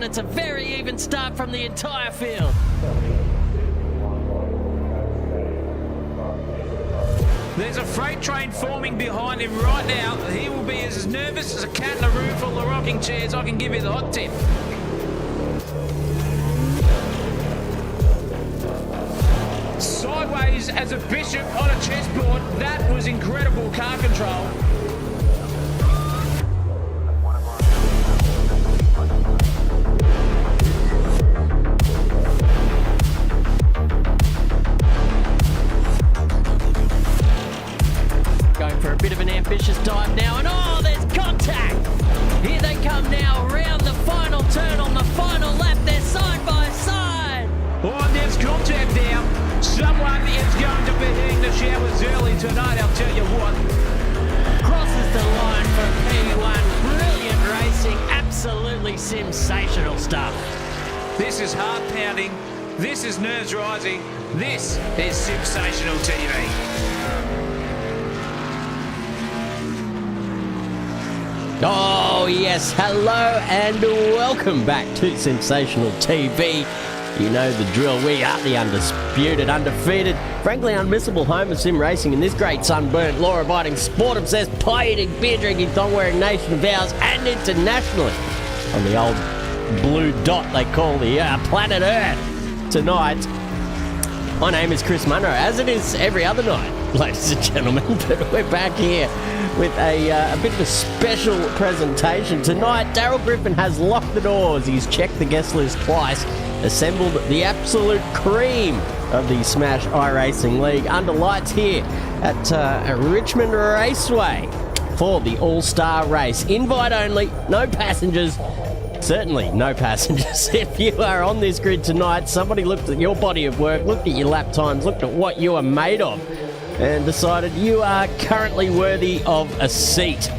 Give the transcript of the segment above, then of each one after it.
it's a very even start from the entire field. There's a freight train forming behind him right now. He will be as nervous as a cat in a room full of rocking chairs. I can give you the hot tip. Sideways as a bishop on a chessboard. That was incredible car control. Going for a bit of an ambitious dive now, and oh, there's contact! Here they come now, around the final turn on the final lap. They're side by side. Oh, there's contact now. Someone is going to be hitting the showers early tonight, I'll tell you what. Crosses the line for P1. Brilliant racing, absolutely sensational stuff. This is heart-pounding. This is nerves-rising. This is sensational TV. Oh yes, hello and welcome back to Sensational TV. You know the drill, we are the undisputed, undefeated, frankly unmissable home of sim racing in this great sunburnt, law-abiding, sport-obsessed, pie-eating, beer-drinking, thong-wearing nation of ours, and internationally on the old blue dot they call the planet Earth. Tonight, my name is Chris Munro, as it is every other night, ladies and gentlemen, but we're back here with a bit of a special presentation. Tonight, Daryl Griffin has locked the doors. He's checked the guest list twice, assembled the absolute cream of the S.M.A.S.H iRacing League under lights here at Richmond Raceway for the All-Star Race. Invite only, no passengers. Certainly no passengers. If you are on this grid tonight, somebody looked at your body of work, looked at your lap times, looked at what you are made of, and decided you are currently worthy of a seat.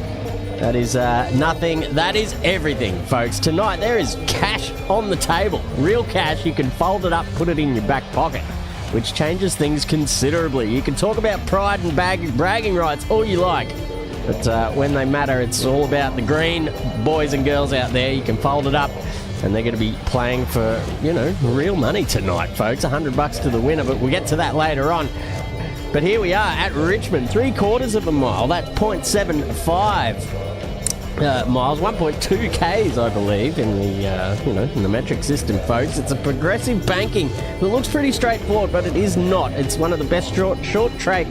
That is nothing, that is everything, folks. Tonight there is cash on the table. Real cash, you can fold it up, put it in your back pocket, which changes things considerably. You can talk about pride and bragging rights all you like, but when they matter, it's all about the green boys and girls out there. You can fold it up, and they're going to be playing for, you know, real money tonight, folks. $100 to the winner, but we'll get to that later on. But here we are at Richmond, 3/4 of a mile. That's 0.75 miles, 1.2 Ks, I believe, in the in the metric system, folks. It's a progressive banking. It looks pretty straightforward, but it is not. It's one of the best short track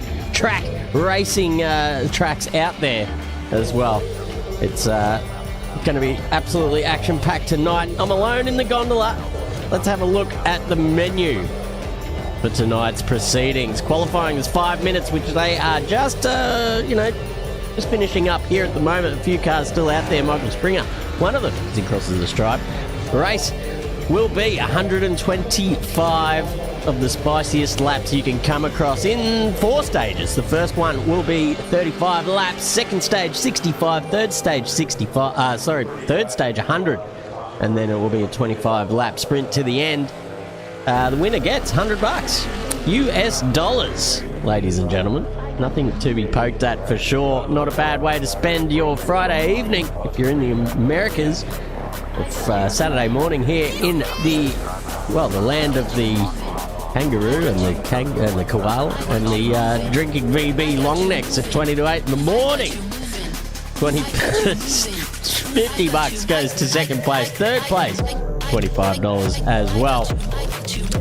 racing tracks out there as well. It's going to be absolutely action-packed tonight. I'm alone in the gondola. Let's have a look at the menu for tonight's proceedings. Qualifying is 5 minutes, which they are just, just finishing up here at the moment. A few cars still out there. Michael Springer, one of them, as he crosses the stripe. The race will be 125 of the spiciest laps you can come across in 4 stages. The first one will be 35 laps, second stage 65, third stage 100, and then it will be a 25 lap sprint to the end. The winner gets $100 US dollars, ladies and gentlemen. Nothing to be poked at for sure. Not a bad way to spend your Friday evening if you're in the Americas. It's Saturday morning here in the land of the kangaroo and the koala and the drinking VB long necks at 20 to 8 in the morning. $50 goes to second place. Third place, $25 as well.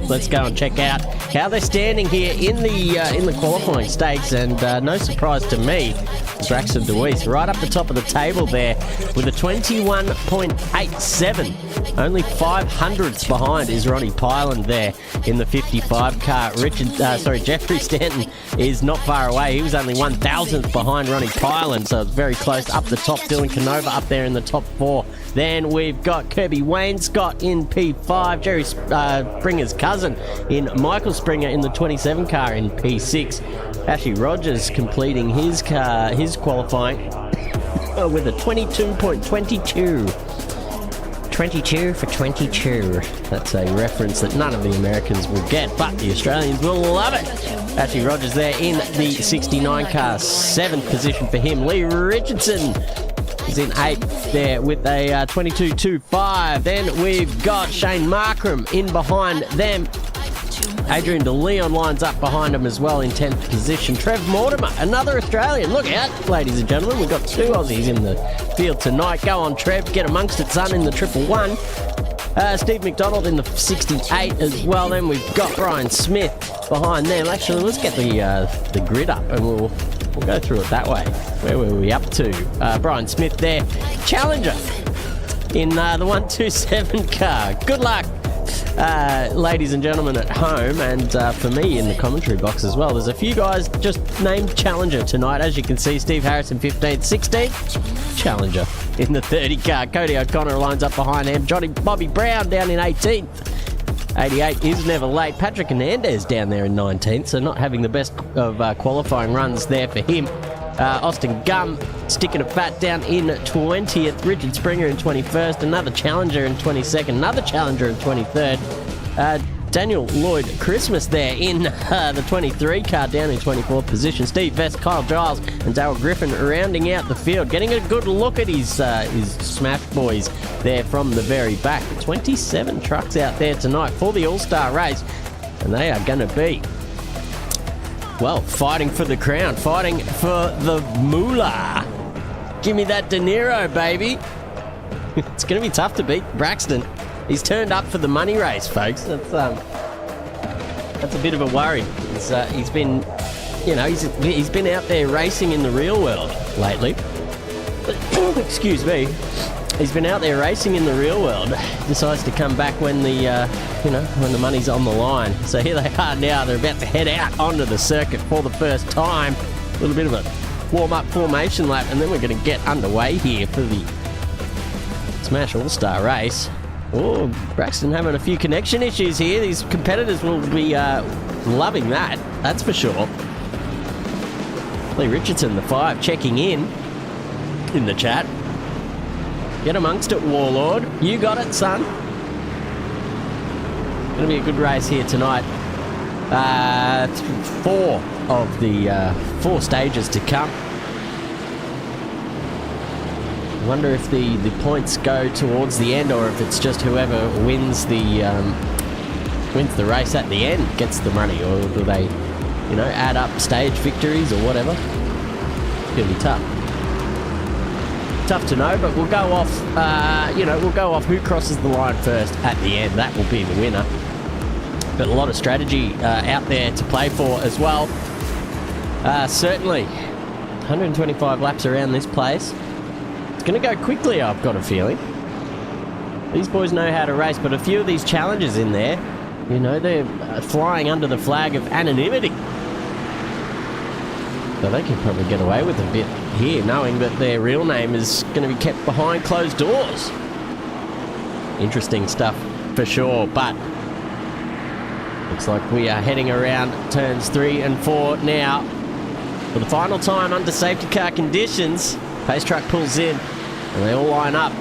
Let's go and check out how they're standing here in the qualifying stakes, and no surprise to me, Braxton DeWeese right up the top of the table there with a 21.87. Only 500ths behind is Ronnie Pyland there in the 55 car. Jeffrey Stanton is not far away. He was only 1,000th behind Ronnie Pyland, so it's very close up the top. Dylan Canova up there in the top 4. Then we've got Kirby Wainscott in P5, Jerry Springer's cousin in Michael Springer in the 27 car in P6. Ashley Rogers completing his qualifying with a 22.22. 22 for 22. That's a reference that none of the Americans will get, but the Australians will love it. Ashley Rogers there in the 69 car, 7th position for him. Lee Richardson is in 8th there with a 22.25. Then we've got Shane Markram in behind them. Adrian De Leon lines up behind him as well in 10th position. Trev Mortimer, another Australian. Look out, ladies and gentlemen. We've got 2 Aussies in the field tonight. Go on, Trev. Get amongst it, son, in the 111. Steve McDonald in the 68 as well. Then we've got Brian Smith behind them. Actually, let's get the grid up and we'll go through it that way. Where were we up to? Brian Smith there. Challenger in the 127 car. Good luck, ladies and gentlemen at home, and for me in the commentary box as well. There's a few guys just named Challenger tonight. As you can see, Steve Harrison 15th, 16th, Challenger in the 30 car. Cody O'Connor lines up behind him. Bobby Brown down in 18th. 88 is never late. Patrick Hernandez down there in 19th, so not having the best of qualifying runs there for him. Austin Gum sticking it fat down in 20th. Richard Springer in 21st. Another Challenger in 22nd. Another Challenger in 23rd. Daniel Lloyd Christmas there in the 23 car down in 24th position. Steve Vest, Kyle Giles and Darryl Griffin rounding out the field. Getting a good look at his Smash boys there from the very back. 27 trucks out there tonight for the All-Star race. And they are going to be, well, fighting for the crown. Fighting for the moolah. Give me that De Niro, baby. It's going to be tough to beat Braxton. He's turned up for the money race, folks. That's a bit of a worry. He's been, he's been out there racing in the real world lately. Excuse me. He's been out there racing in the real world. Decides to come back when when the money's on the line. So here they are now. They're about to head out onto the circuit for the first time. A little bit of a warm-up formation lap, and then we're going to get underway here for the S.M.A.S.H All-Star race. Oh, Braxton having a few connection issues here. These competitors will be loving that, that's for sure. Lee Richardson, the 5, checking in the chat. Get amongst it, Warlord. You got it, son. Going to be a good race here tonight. 4 of the 4 stages to come. I wonder if the points go towards the end, or if it's just whoever wins the race at the end gets the money, or do they, add up stage victories or whatever? It's gonna be tough to know, but we'll go off. We'll go off who crosses the line first at the end. That will be the winner. But a lot of strategy out there to play for as well. Certainly, 125 laps around this place. Going to go quickly, I've got a feeling. These boys know how to race, but a few of these challenges in there, they're flying under the flag of anonymity. So they can probably get away with a bit here, knowing that their real name is going to be kept behind closed doors. Interesting stuff for sure, but looks like we are heading around turns 3 and 4 now. For the final time under safety car conditions, pace truck pulls in and they all line up.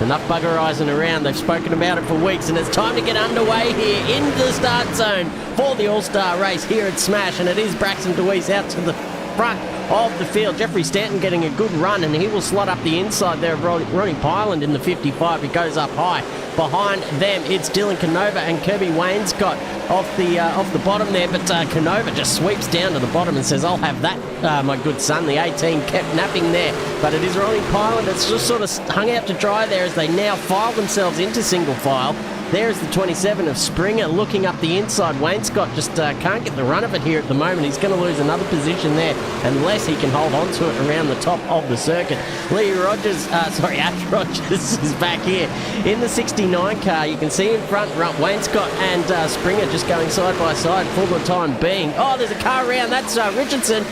Enough buggerising around. They've spoken about it for weeks, and it's time to get underway here into the start zone for the All-Star race here at S.M.A.S.H, and it is Braxton DeWeese out to the front of the field. Jeffrey Stanton getting a good run, and he will slot up the inside there of Ronnie Pyland in the 55. He goes up high. Behind them, it's Dylan Canova and Kirby Wainscott off the bottom there, but Canova just sweeps down to the bottom and says, "I'll have that, my good son." The 18 kept napping there, but it is Ronnie Pyland that's just sort of hung out to dry there as they now file themselves into single file. There's the 27 of Springer looking up the inside. Wainscott just can't get the run of it here at the moment. He's going to lose another position there unless he can hold on to it around the top of the circuit. Ash Rogers is back here in the 69 car. You can see in front, Wainscott and Springer just going side by side for the time being. Oh, there's a car around. That's Richardson.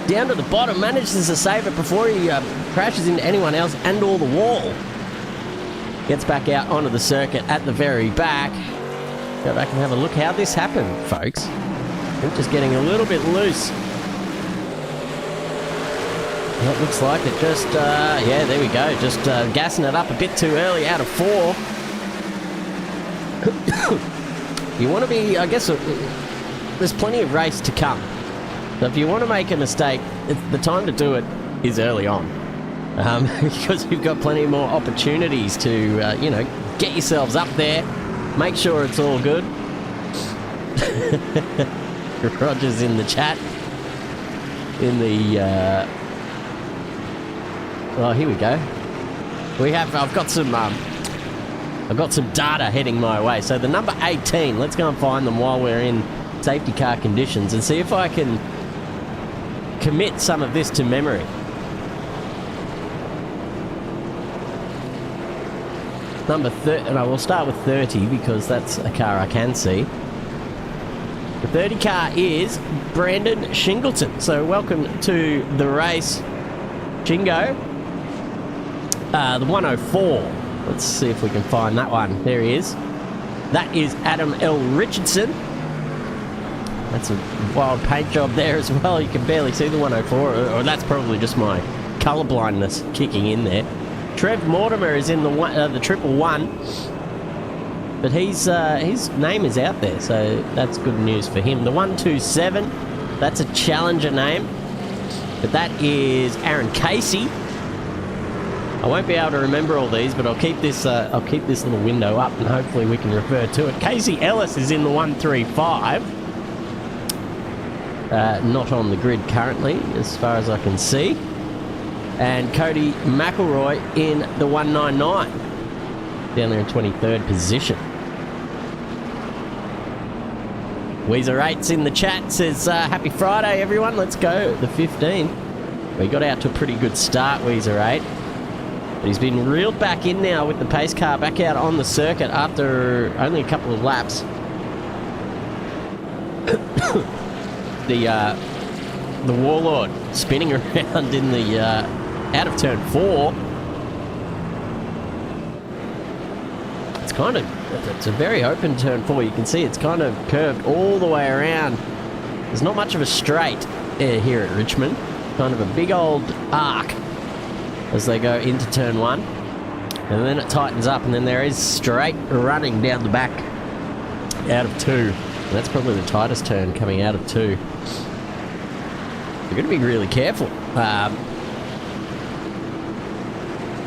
Down to the bottom, manages to save it before he crashes into anyone else and or the wall. Gets back out onto the circuit at the very back. Go back and have a look how this happened, folks. I'm just getting a little bit loose. That looks like it just, yeah, there we go. Just gassing it up a bit too early out of 4. You want to be, I guess, there's plenty of race to come. So if you want to make a mistake, the time to do it is early on. because you've got plenty more opportunities to, get yourselves up there. Make sure it's all good. Roger's in the chat. Oh, here we go. I've got some data heading my way. So the number 18, let's go and find them while we're in safety car conditions and see if I can commit some of this to memory. Number 30, and I will start with 30 because that's a car I can see. The 30 car is Brandon Shingleton. So welcome to the race, Shingo. The 104. Let's see if we can find that one. There he is. That is Adam L. Richardson. That's a wild paint job there as well. You can barely see the 104, or that's probably just my colour blindness kicking in there. Trev Mortimer is in the 111, but his name is out there, so that's good news for him. The 127, that's a challenger name, but that is Aaron Casey. I won't be able to remember all these, but I'll keep this little window up, and hopefully we can refer to it. Casey Ellis is in the 135. Not on the grid currently, as far as I can see. And Cody McElroy in the 199, down there in 23rd position. Weezer 8's in the chat, says, happy Friday, everyone. Let's go, the 15. We got out to a pretty good start, Weezer 8. But he's been reeled back in now with the pace car back out on the circuit after only a couple of laps. The Warlord spinning around in the out of turn 4. It's a very open turn 4. You can see it's kind of curved all the way around. There's not much of a straight here at Richmond. Kind of a big old arc as they go into turn 1. And then it tightens up, and then there is straight running down the back out of 2. And that's probably the tightest turn coming out of 2. You're going to be really careful.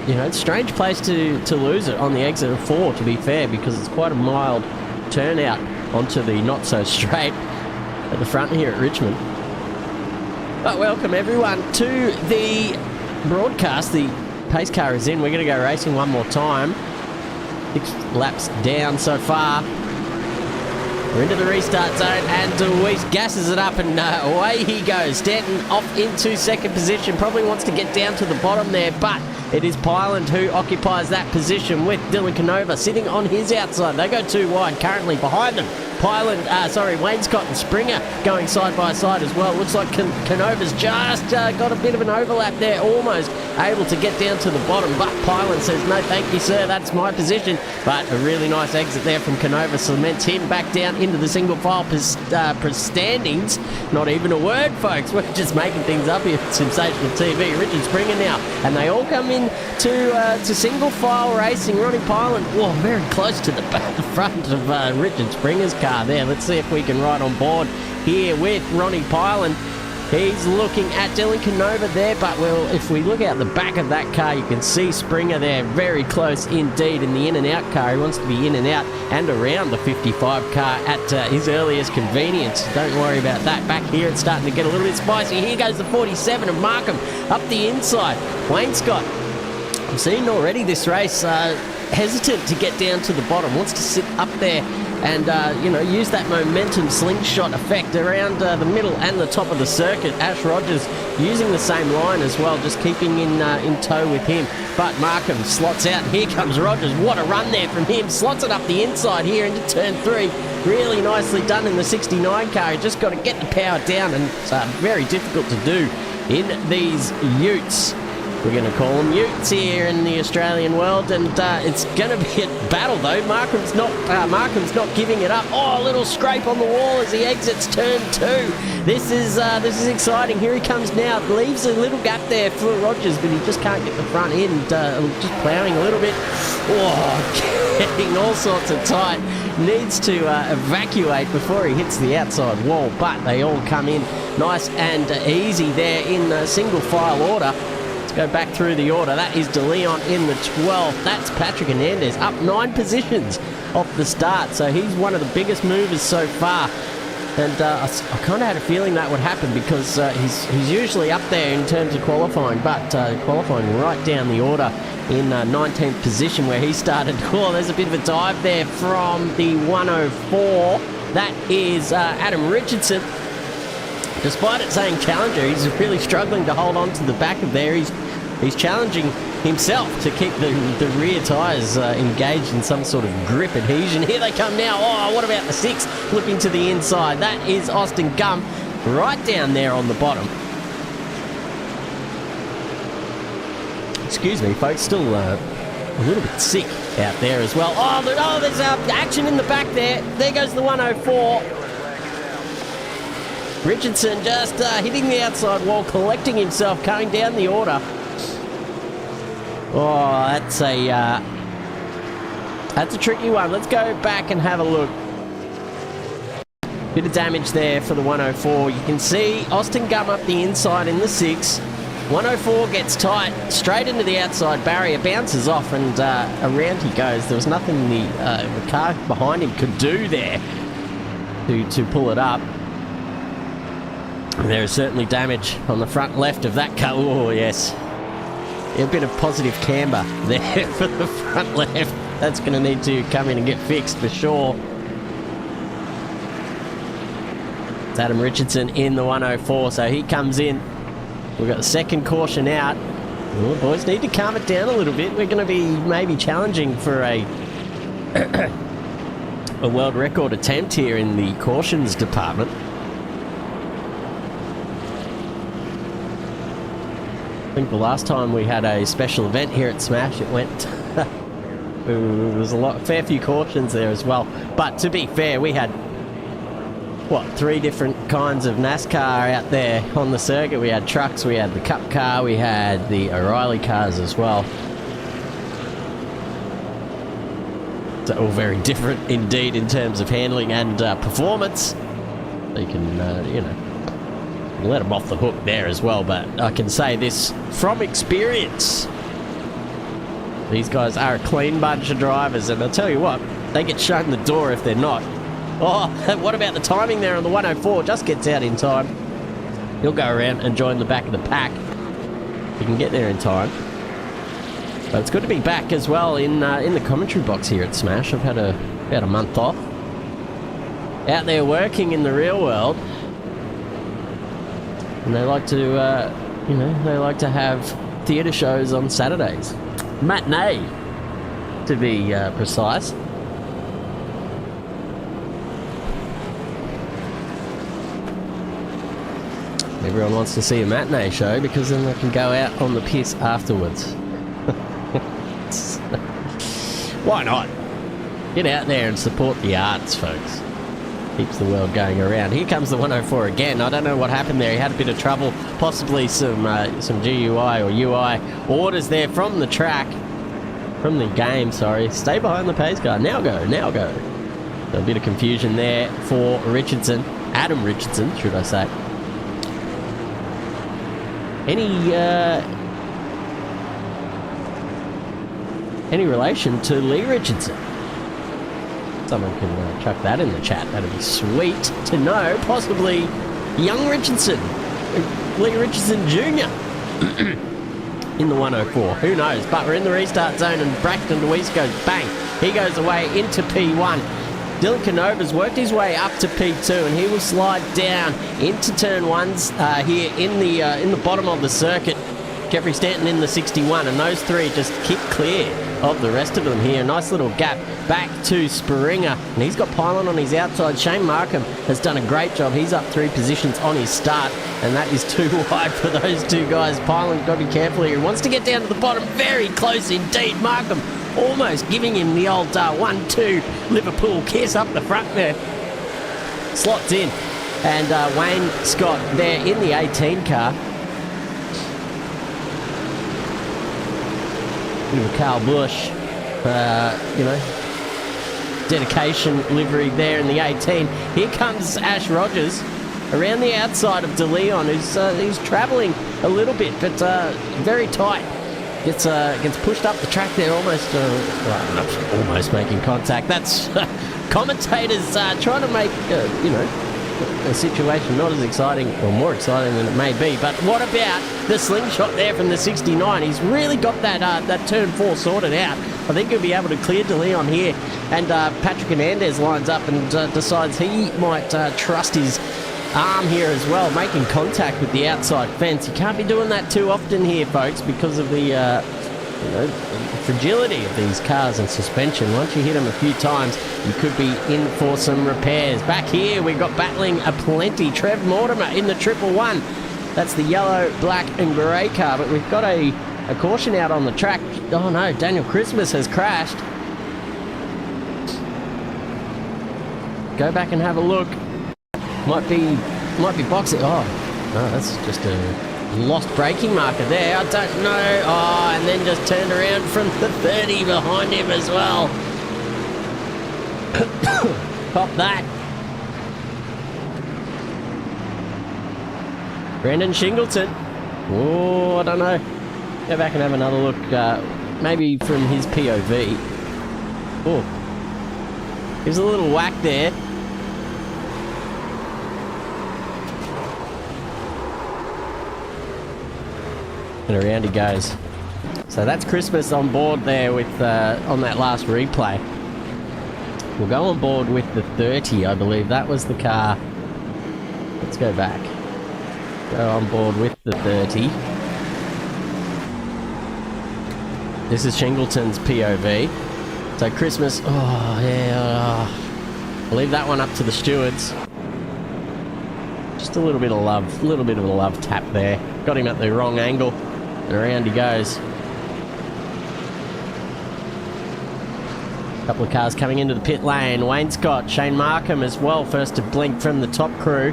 It's a strange place to lose it on the exit of 4, to be fair, because it's quite a mild turnout onto the not-so-straight at the front here at Richmond. But welcome, everyone, to the broadcast. The pace car is in. We're going to go racing one more time. 6 laps down so far. We're into the restart zone, and Deweese gasses it up, and away he goes. Stanton off into second position. Probably wants to get down to the bottom there, but it is Pyland who occupies that position with Dylan Canova sitting on his outside. They go too wide currently behind them. Wainscott and Springer going side by side as well. Looks like Canova's just got a bit of an overlap there, almost able to get down to the bottom, but Pyland says, no thank you sir, that's my position. But a really nice exit there from Canova cements him back down into the single file standings. Not even a word, folks. We're just making things up here at Sensational TV. Richard Springer now, and they all come in to single file racing. Ronnie Pyland, very close to the front of Richard Springer's car there. Let's see if we can ride on board here with Ronnie Pyland. He's looking at Dylan Canova there, but if we look out the back of that car, you can see Springer there very close indeed in the in and out car. He wants to be in and out and around the 55 car at his earliest convenience. Don't worry about that. Back here it's starting to get a little bit spicy. Here goes the 47 of Markham up the inside. Wainscott, I've seen already this race, hesitant to get down to the bottom, wants to sit up there and, use that momentum slingshot effect around the middle and the top of the circuit. Ash Rogers using the same line as well, just keeping in tow with him. But Markham slots out, and here comes Rogers. What a run there from him. Slots it up the inside here into turn 3. Really nicely done in the 69 car. He just got to get the power down, and it's very difficult to do in these utes. We're going to call them utes here in the Australian world, and it's going to be a battle though. Markham's not giving it up. Oh, a little scrape on the wall as he exits turn 2. This is exciting. Here he comes now. Leaves a little gap there for Rogers, but he just can't get the front end. Just ploughing a little bit. Oh, getting all sorts of tight. Needs to evacuate before he hits the outside wall, but they all come in nice and easy there in single file order. Let's go back through the order. That is De Leon in the 12th. That's Patrick Hernandez up 9 positions off the start. So he's one of the biggest movers so far. And I kind of had a feeling that would happen because he's usually up there in terms of qualifying, but qualifying right down the order in 19th position where he started. Oh, there's a bit of a dive there from the 104. That is Adam Richardson. Despite it saying challenger, he's really struggling to hold on to the back of there. He's challenging himself to keep the rear tyres engaged in some sort of grip adhesion. Here they come now. Oh, what about the 6? Flipping to the inside. That is Austin Gum right down there on the bottom. Excuse me, folks. Still a little bit sick out there as well. Oh, there's action in the back there. There goes the 104. Richardson just hitting the outside wall, collecting himself, coming down the order. Oh, that's a tricky one. Let's go back and have a look. Bit of damage there for the 104. You can see Austin Gum up the inside in the 6. 104 gets tight, straight into the outside barrier, bounces off, and around he goes. There was nothing the car behind him could do there to pull it up. There is certainly damage on the front left of that car. Oh, yes. A bit of positive camber there for the front left. That's going to need to come in and get fixed for sure. It's Adam Richardson in the 104, so he comes in. We've got the second caution out. Oh, boys need to calm it down a little bit. We're going to be maybe challenging for a world record attempt here in the cautions department. I think the last time we had a special event here at S.M.A.S.H, it went... there was a fair few cautions there as well. But to be fair, we had, 3 different kinds of NASCAR out there on the circuit. We had trucks, we had the Cup car, we had the O'Reilly cars as well. So all very different indeed in terms of handling and performance. So you can, let them off the hook there as well, but I can say this from experience. These guys are a clean bunch of drivers, and I'll tell you what, they get shown the door if they're not. Oh, what about the timing there on the 104? Just gets out in time. He'll go around and join the back of the pack. He can get there in time. But it's good to be back as well in the commentary box here at S.M.A.S.H. I've had about a month off. Out there working in the real world. And they like to, they like to have theatre shows on Saturdays. Matinee, to be precise. Everyone wants to see a matinee show because then they can go out on the piss afterwards. Why not? Get out there and support the arts, folks. Keeps the world going around. Here comes the 104 again. I don't know what happened there. He had a bit of trouble, possibly some GUI or UI orders there from the track, from the game, sorry. Stay behind the pace car. Now go, now go. So a bit of confusion there for Richardson. Adam Richardson, should I say. Any relation to Lee Richardson? Someone can chuck that in the chat. That'd be sweet to know. Possibly young Richardson, Lee Richardson Jr. in the 104. Who knows? But we're in the restart zone, and Braxton Deweese goes bang. He goes away into P1. Dylan Canova's worked his way up to P2, and he will slide down into turn 1s here in the bottom of the circuit. Jeffrey Stanton in the 61, and those 3 just keep clear of the rest of them here. Nice little gap back to Sparinger, and he's got Pylon on his outside. Shane Markham has done a great job. He's up 3 positions on his start, and that is too wide for those 2 guys. Pylon's got to be careful here. He wants to get down to the bottom. Very close indeed. Markham almost giving him the old 1-2 Liverpool kiss up the front there. Slots in, and Wayne Scott there in the 18 car. Bit of a Carl Busch, dedication livery there in the 18. Here comes Ash Rogers around the outside of De Leon, who's travelling a little bit, but very tight. Gets pushed up the track there, almost making contact. That's commentators trying to make a situation not as exciting, or more exciting than it may be. But what about the slingshot there from the 69? He's really got that turn 4 sorted out. I think he'll be able to clear De Leon here. And Patrick Hernandez lines up and decides he might trust his arm here as well, making contact with the outside fence. You can't be doing that too often here, folks, because of the fragility of these cars and suspension. Once you hit them a few times, you could be in for some repairs. Back here, we've got battling aplenty. Trev Mortimer in the 111. That's the yellow, black and grey car, but we've got a caution out on the track. Oh no, Daniel Christmas has crashed. Go back and have a look. Might be boxing. Oh, no, that's just a lost braking marker there. I don't know. Oh, and then just turned around from the 30 behind him as well. Pop that. Brandon Shingleton. Oh, I don't know. Go back and have another look. Maybe from his POV. Oh, gives a little whack there. And around he goes. So that's Christmas on board there with on that last replay. We'll go on board with the 30, I believe. That was the car. Let's go back. Go on board with the 30. This is Shingleton's POV. So Christmas, oh yeah. I'll leave that one up to the stewards. Just a little bit of love, a love tap there. Got him at the wrong angle. And around he goes. Couple of cars coming into the pit lane. Wayne Scott, Shane Markham as well, first to blink from the top crew.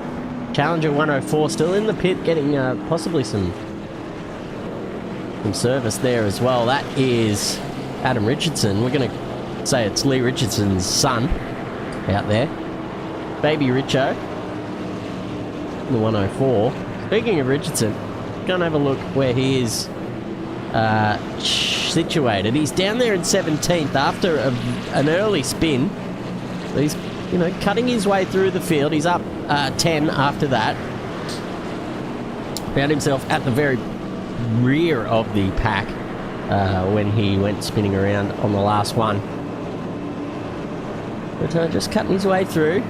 Challenger 104 still in the pit, getting possibly some service there as well. That is Adam Richardson. We're going to say it's Lee Richardson's son out there. Baby Richo, the 104. Speaking of Richardson, go and have a look where he is situated. He's down there in 17th after an early spin. He's, cutting his way through the field. He's up 10 after that. Found himself at the very rear of the pack when he went spinning around on the last one. But just cutting his way through.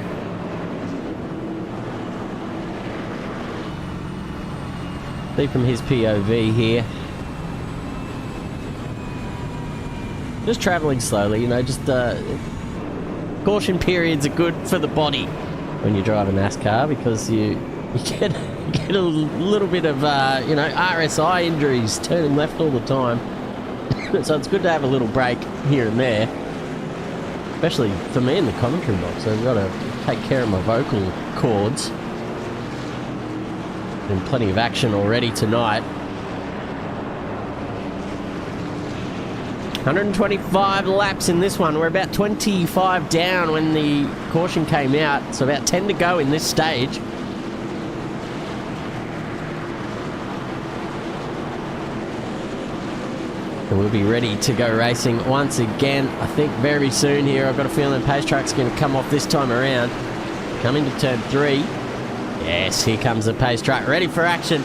See from his POV here. Just travelling slowly, just caution periods are good for the body when you drive a NASCAR, because you get a little bit of RSI injuries turning left all the time. So it's good to have a little break here and there, especially for me in the commentary box. I've got to take care of my vocal cords. Been plenty of action already tonight. 125 laps in this one. We're about 25 down when the caution came out, so about 10 to go in this stage. And we'll be ready to go racing once again, I think very soon here. I've got a feeling Pace Truck's going to come off this time around. Coming to turn 3. Yes, here comes the Pace Truck, ready for action.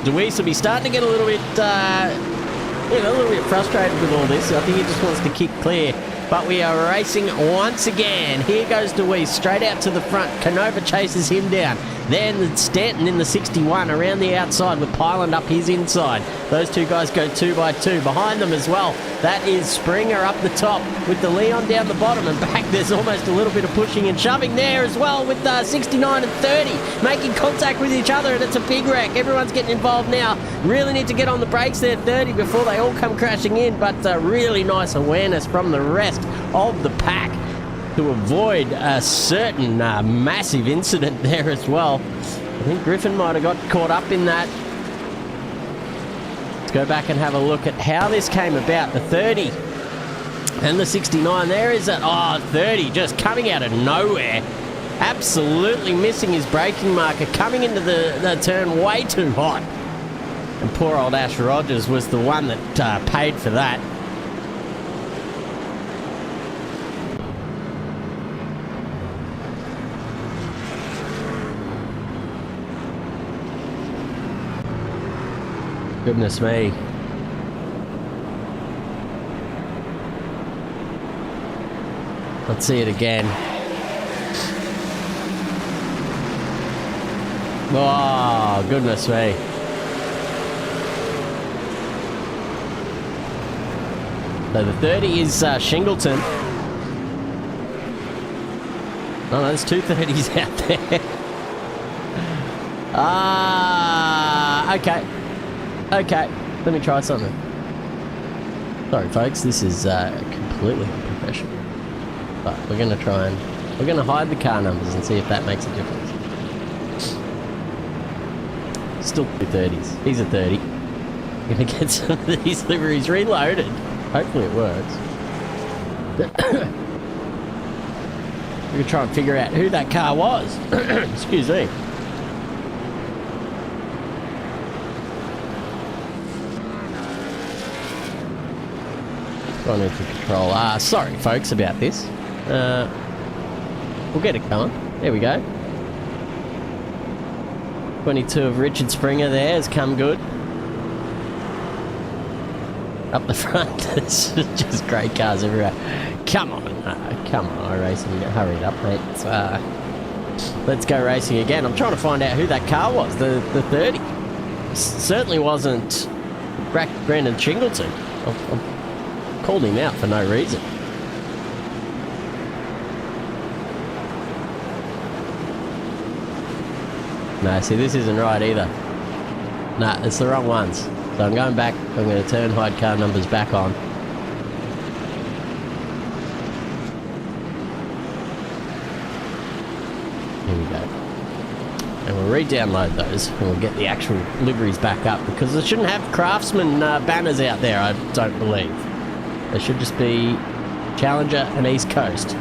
Deweese will be starting to get a little bit frustrated with all this. I think he just wants to kick clear. But we are racing once again. Here goes Deweese, straight out to the front. Canova chases him down. Then Stanton in the 61 around the outside with Pyland up his inside. Those two guys go 2 by 2. Behind them as well, that is Springer up the top with the Leon down the bottom, and back there's almost a little bit of pushing and shoving there as well with 69 and 30 making contact with each other, and it's a big wreck. Everyone's getting involved now. Really need to get on the brakes there, 30, before they all come crashing in, but really nice awareness from the rest of the pack to avoid a certain massive incident there as well. I think Griffin might have got caught up in that. Let's go back and have a look at how this came about. The 30 and the 69. There is a 30 just coming out of nowhere. absolutely missing his braking marker, coming into the turn way too hot. And poor old Ash Rogers was the one that paid for that. Goodness me. Let's see it again. Oh, goodness me. So the 30 is Shingleton. Oh no, there's two 30s out there. Okay. Okay, let me try something. Sorry folks, this is completely unprofessional. But we're going to try and... we're going to hide the car numbers and see if that makes a difference. Still two 30s. He's a 30. Going to get some of these liveries reloaded. Hopefully it works. We're going to try and figure out who that car was. Excuse me. Gone into control. Sorry folks about this. We'll get it going. There we go. 22 of Richard Springer there has come good. Up the front, there's just great cars everywhere. Come on, come on, iRacing, hurry it up, mate. Let's go racing again. I'm trying to find out who that car was, the 30. Certainly wasn't Brandon Shingleton. I've called him out for no reason. No, see, this isn't right either. Nah, it's the wrong ones. So I'm going back, I'm going to turn hide car numbers back on. Here we go. And we'll re-download those and we'll get the actual liveries back up, because they shouldn't have Craftsman banners out there, I don't believe. They should just be Challenger and East Coast.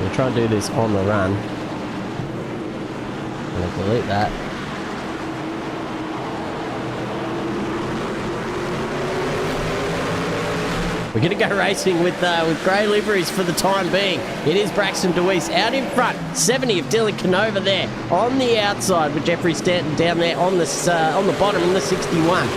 We'll try and do this on the run. We'll delete that. We're going to go racing with grey liveries for the time being. It is Braxton DeWeese out in front. 70 of Dylan Canova there on the outside, with Jeffrey Stanton down there on the bottom in the 61.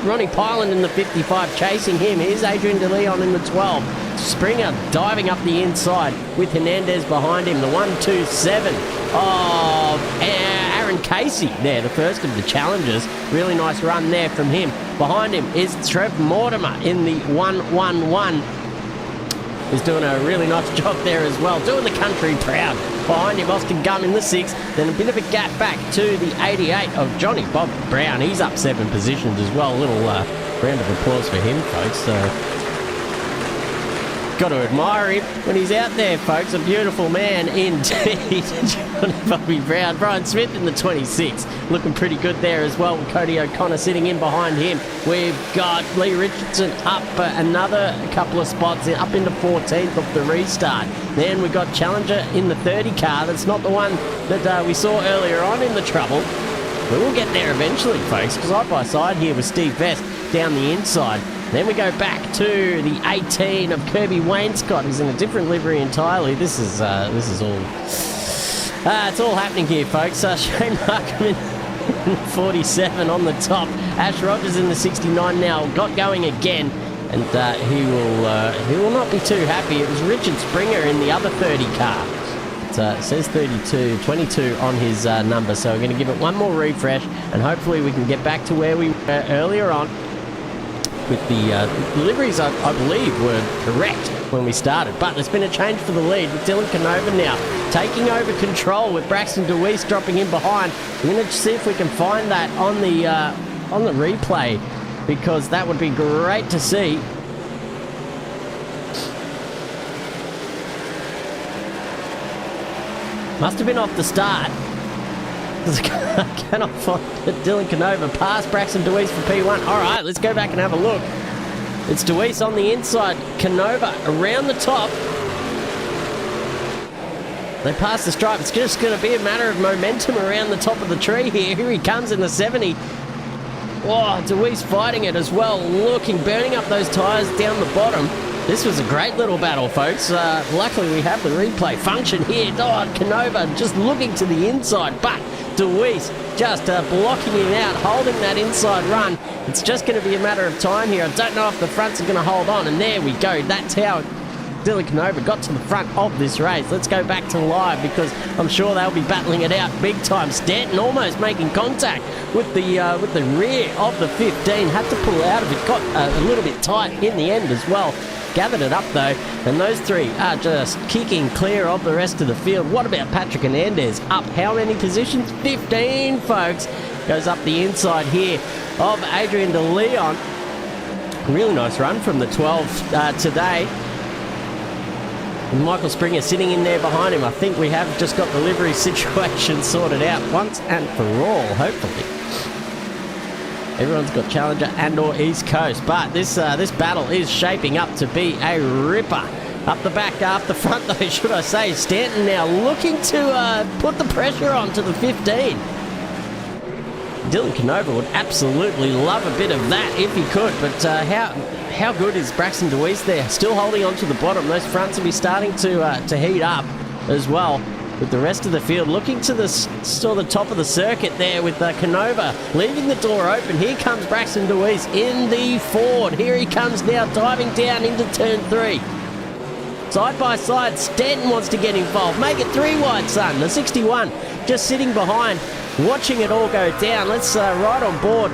Ronnie Pyland in the 55 chasing him. Here's Adrian De Leon in the 12. Springer diving up the inside with Hernandez behind him. The 1-2-7 of Aaron Casey there, the first of the challengers. Really nice run there from him. Behind him is Trev Mortimer in the 1-1-1. He's doing a really nice job there as well, doing the country proud. Behind him, Austin Gum in the 6, then a bit of a gap back to the 88 of Johnny Bob Brown. He's up 7 positions as well. A little round of applause for him, folks. Got to admire him when he's out there, folks. A beautiful man indeed. Johnny Bobby Brown. Brian Smith in the 26. Looking pretty good there as well. Cody O'Connor sitting in behind him. We've got Lee Richardson up another couple of spots, up into 14th of the restart. Then we've got Challenger in the 30 car. That's not the one that we saw earlier on in the trouble. But we'll get there eventually, folks. Side by side here with Steve Vest down the inside. Then we go back to the 18 of Kirby Wainscott. He's in a different livery entirely. This is all... it's all happening here, folks. Shane Markham in 47 on the top. Ash Rogers in the 69 now. Got going again. And he will not be too happy. It was Richard Springer in the other 30 car. It says 32, 22 on his number. So we're going to give it one more refresh. And hopefully we can get back to where we were earlier on. With the liveries, I believe, were correct when we started. But there's been a change for the lead with Dylan Canova now taking over control with Braxton DeWeese dropping in behind. We're going to see if we can find that on the replay, because that would be great to see. Must have been off the start. I cannot find it. Dylan Canova past Braxton DeWeese for P1. All right, let's go back and have a look. It's DeWeese on the inside. Canova around the top. They pass the stripe. It's just going to be a matter of momentum around the top of the tree here. Here he comes in the 70. Oh, DeWeese fighting it as well. Burning up those tyres down the bottom. This was a great little battle, folks. Luckily, we have the replay function here. Oh, Canova just looking to the inside, but DeWeese just blocking him out, holding that inside run. It's just going to be a matter of time here. I don't know if the fronts are going to hold on, and there we go. That's how Dylan Canova got to the front of this race. Let's go back to live because I'm sure they'll be battling it out big time. Stanton almost making contact with the rear of the 15. Had to pull out of it. Got a little bit tight in the end as well. Gathered it up though, and those three are just kicking clear of the rest of the field. What about Patrick Hernandez? Up how many positions? 15, folks. Goes up the inside here of Adrian De Leon. Really nice run from the 12 today. And Michael Springer sitting in there behind him. I think we have just got the livery situation sorted out once and for all, hopefully. Everyone's got Challenger and or East Coast, but this battle is shaping up to be a ripper. Up the back, up the front though, should I say. Stanton now looking to put the pressure on to the 15. Dylan Canova would absolutely love a bit of that if he could, but how good is Braxton DeWeese there? Still holding on to the bottom. Those fronts will be starting to heat up as well. With the rest of the field looking to the top of the circuit there with Canova leaving the door open. Here comes Braxton DeWeese in the Ford. Here he comes now diving down into turn 3. Side by side, Stanton wants to get involved. Make it 3 wide, son. The 61 just sitting behind, watching it all go down. Let's ride on board.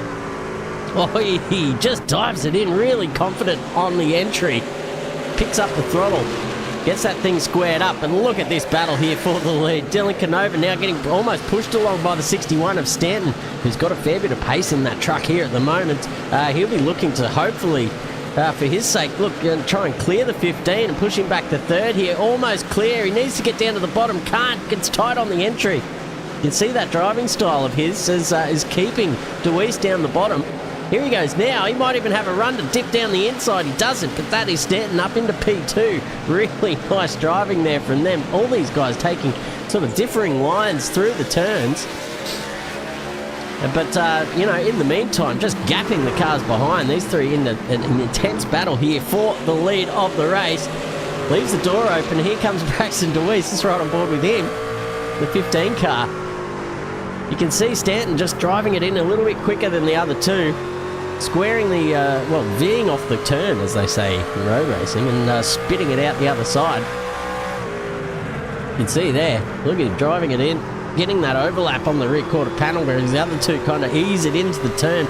Oh, he just dives it in, really confident on the entry. Picks up the throttle. Gets that thing squared up, and look at this battle here for the lead. Dylan Canova now getting almost pushed along by the 61 of Stanton, who's got a fair bit of pace in that truck here at the moment. He'll be looking to hopefully, for his sake, try and clear the 15 and push him back to third here. Almost clear. He needs to get down to the bottom. Can't. Gets tight on the entry. You can see that driving style of his is keeping DeWeese down the bottom. Here he goes now. He might even have a run to dip down the inside. He doesn't, but that is Stanton up into P2. Really nice driving there from them. All these guys taking sort of differing lines through the turns. But, in the meantime, just gapping the cars behind. These three in an intense battle here for the lead of the race. Leaves the door open. Here comes Braxton DeWeese. It's right on board with him. The 15 car. You can see Stanton just driving it in a little bit quicker than the other two. Squaring veering off the turn, as they say in road racing, and spitting it out the other side. You can see there, look at him driving it in, getting that overlap on the rear quarter panel, whereas the other two kind of ease it into the turn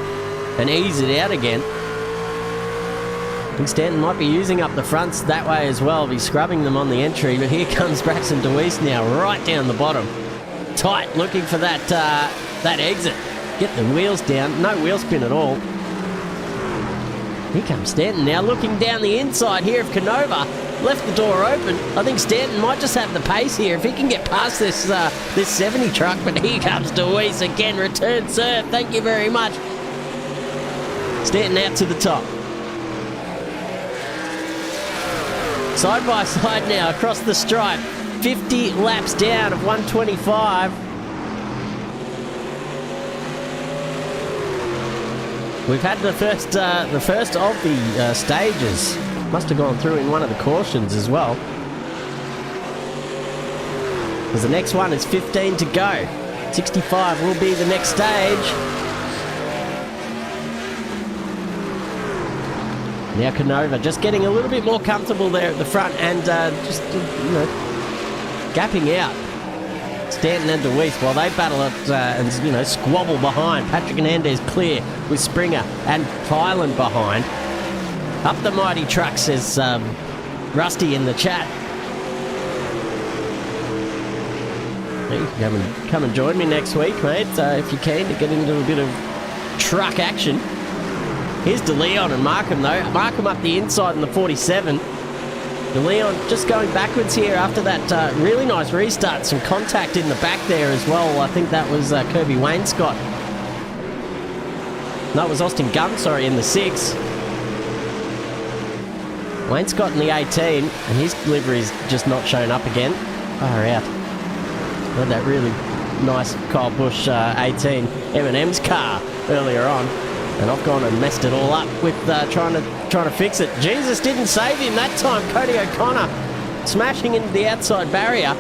and ease it out again. I think Stanton might be using up the fronts that way as well, be scrubbing them on the entry, but here comes Braxton DeWeese now, right down the bottom. Tight, looking for that exit. Get the wheels down, no wheel spin at all. Here comes Stanton now, looking down the inside here of Canova. Left the door open. I think Stanton might just have the pace here if he can get past this 70 truck. But here comes DeWeese again. Return serve. Thank you very much. Stanton out to the top. Side by side now across the stripe. 50 laps down of 125. We've had the first of the stages. Must have gone through in one of the cautions as well. Because the next one is 15 to go. 65 will be the next stage. Now Canova just getting a little bit more comfortable there at the front and gapping out Stanton and DeWeese while they battle it and squabble behind. Patrick Hernandez clear with Springer and Fylan behind. Up the mighty truck, says Rusty in the chat. You can come and join me next week, mate, if you can, to get into a bit of truck action. Here's De Leon and Markham, though. Markham up the inside in the 47. De Leon just going backwards here after that really nice restart. Some contact in the back there as well. I think that was Kirby Wainscott. No, it was Austin Gunn, sorry, in the 6. Wayne Scott in the 18, and his livery's just not showing up again. Far out. Had that really nice Kyle Busch 18 M&M's car earlier on, and I've gone and messed it all up with trying to fix it. Jesus didn't save him that time. Cody O'Connor smashing into the outside barrier.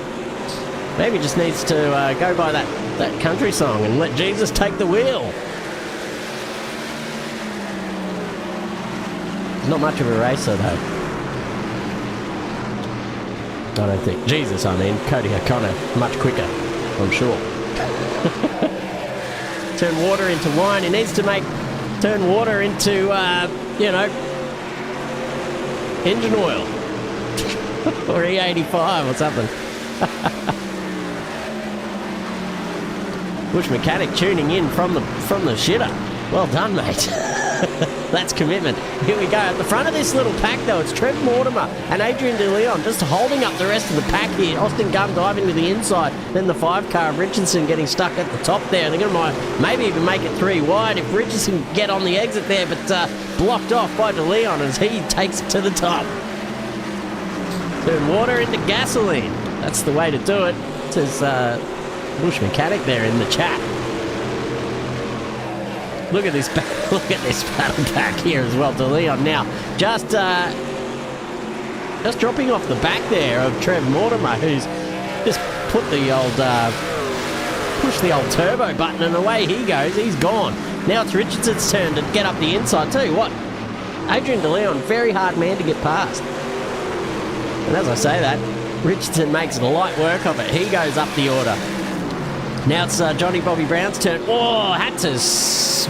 Maybe just needs to go by that country song and let Jesus take the wheel. He's not much of a racer though. I don't think. Jesus, I mean. Cody O'Connor, much quicker, I'm sure. Turn water into wine. He needs to turn water into, engine oil. Or E85 or something. Bush Mechanic tuning in from the shitter. Well done, mate. That's commitment. Here we go. At the front of this little pack, though, it's Trev Mortimer and Adrian De Leon just holding up the rest of the pack here. Austin Gunn diving to the inside. Then the 5-car of Richardson getting stuck at the top there. They're going to maybe even make it 3 wide if Richardson can get on the exit there, but blocked off by De Leon as he takes it to the top. Turn water into gasoline. That's the way to do it. Says Bush Mechanic there in the chat. Look at this battle pack here as well. De Leon now just dropping off the back there of Trev Mortimer, who's just put the old push the old turbo button, and away he goes. He's gone. Now it's Richardson's turn to get up the inside. Tell you what, Adrian De Leon, very hard man to get past. And as I say that, Richardson makes light work of it. He goes up the order. Now it's Johnny Bobby Brown's turn. Oh, had to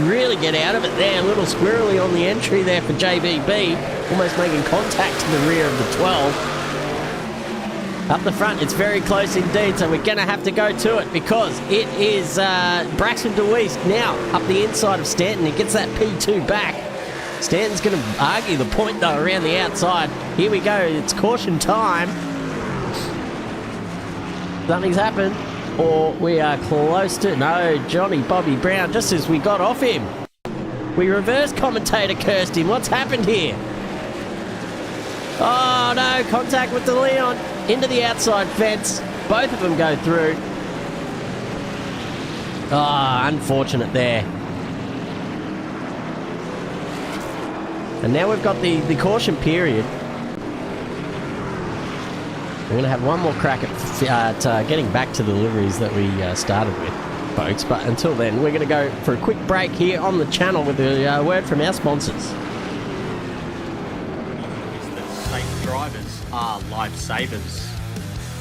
really get out of it there. A little squirrely on the entry there for JBB. Almost making contact to the rear of the 12. Up the front, it's very close indeed, so we're going to have to go to it because it is Braxton DeWeese now up the inside of Stanton. He gets that P2 back. Stanton's going to argue the point, though, around the outside. Here we go. It's caution time. Something's happened. Or we are close to... No, Johnny Bobby Brown, just as we got off him. We reverse commentator cursed him. What's happened here? Oh, no. Contact with De Leon. Into the outside fence. Both of them go through. Ah, unfortunate there. And now we've got the caution period. We're going to have one more crack at getting back to the liveries that we started with, folks. But until then, we're going to go for a quick break here on the channel with a word from our sponsors. Is that safe drivers are lifesavers.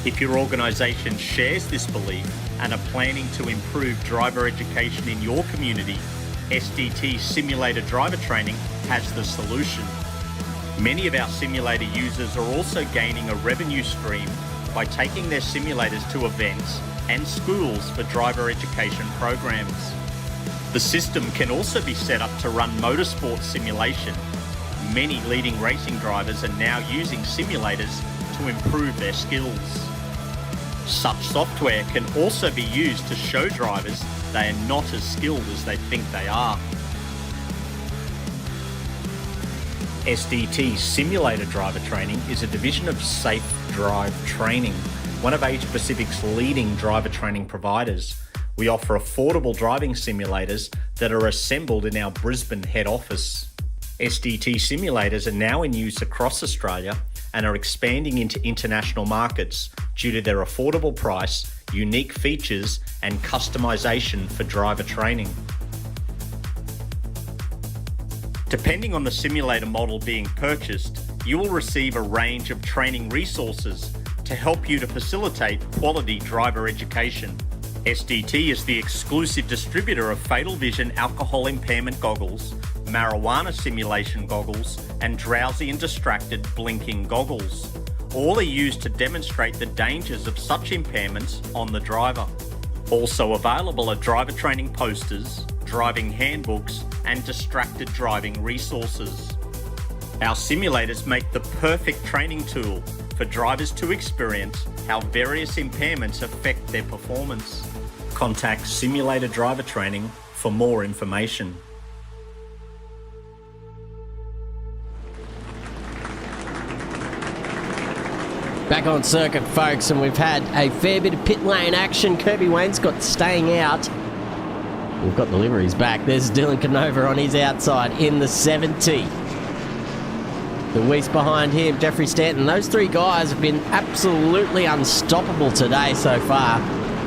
If your organisation shares this belief and are planning to improve driver education in your community, SDT Simulator Driver Training has the solution. Many of our simulator users are also gaining a revenue stream by taking their simulators to events and schools for driver education programs. The system can also be set up to run motorsport simulation. Many leading racing drivers are now using simulators to improve their skills. Such software can also be used to show drivers they are not as skilled as they think they are. SDT Simulator Driver Training is a division of Safe Drive Training, one of Asia Pacific's leading driver training providers. We offer affordable driving simulators that are assembled in our Brisbane head office. SDT simulators are now in use across Australia and are expanding into international markets due to their affordable price, unique features, and customization for driver training. Depending on the simulator model being purchased, you will receive a range of training resources to help you to facilitate quality driver education. SDT is the exclusive distributor of Fatal Vision alcohol impairment goggles, marijuana simulation goggles, and drowsy and distracted blinking goggles. All are used to demonstrate the dangers of such impairments on the driver. Also available are driver training posters, driving handbooks, and distracted driving resources. Our simulators make the perfect training tool for drivers to experience how various impairments affect their performance. Contact Simulator Driver Training for more information. Back on circuit, folks, and we've had a fair bit of pit lane action. Kirby Wainscott staying out. We've got the liveries back. There's Dylan Canova on his outside in the 70. The Weiss behind him, Jeffrey Stanton. Those three guys have been absolutely unstoppable today so far.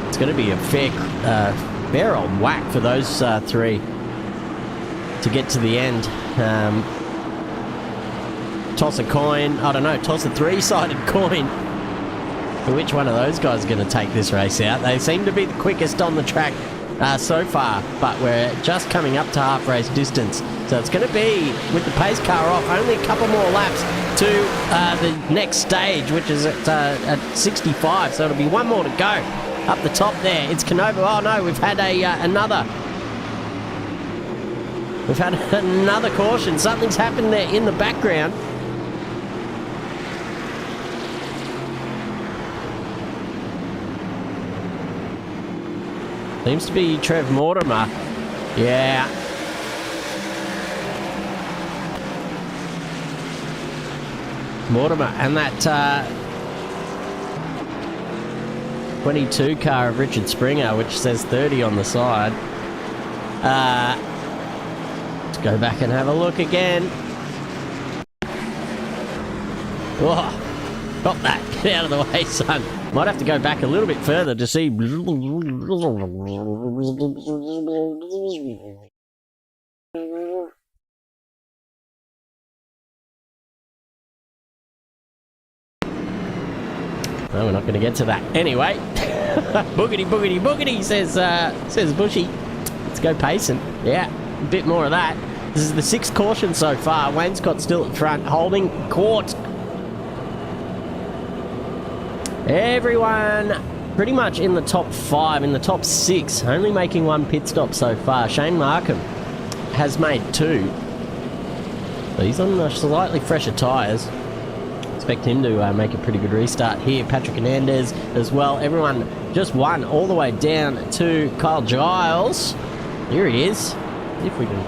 It's going to be a fair old whack for those three to get to the end. Toss a coin, I don't know, toss a three-sided coin for which one of those guys is going to take this race out. They seem to be the quickest on the track so far, but we're just coming up to half race distance. So it's going to be, with the pace car off, only a couple more laps to the next stage, which is at 65. So it'll be one more to go. Up the top there, it's Canova. Oh no, we've had another caution. Something's happened there in the background. Seems to be Trev Mortimer. Yeah. Mortimer and that 22 car of Richard Springer, which says 30 on the side. Let's go back and have a look again. Oh, got that. Get out of the way, son. Might have to go back a little bit further to see. No, we're not going to get to that. Anyway, boogity, boogity, boogity, says Bushy. Let's go pacing. Yeah, a bit more of that. This is the sixth caution so far. Wainscott's still at front, holding court. Everyone pretty much in the top 5, in the top 6, only making one pit stop so far. Shane Markham has made 2. But he's on slightly fresher tyres. Expect him to make a pretty good restart here. Patrick Hernandez as well. Everyone just won all the way down to Kyle Giles. Here he is. See if we can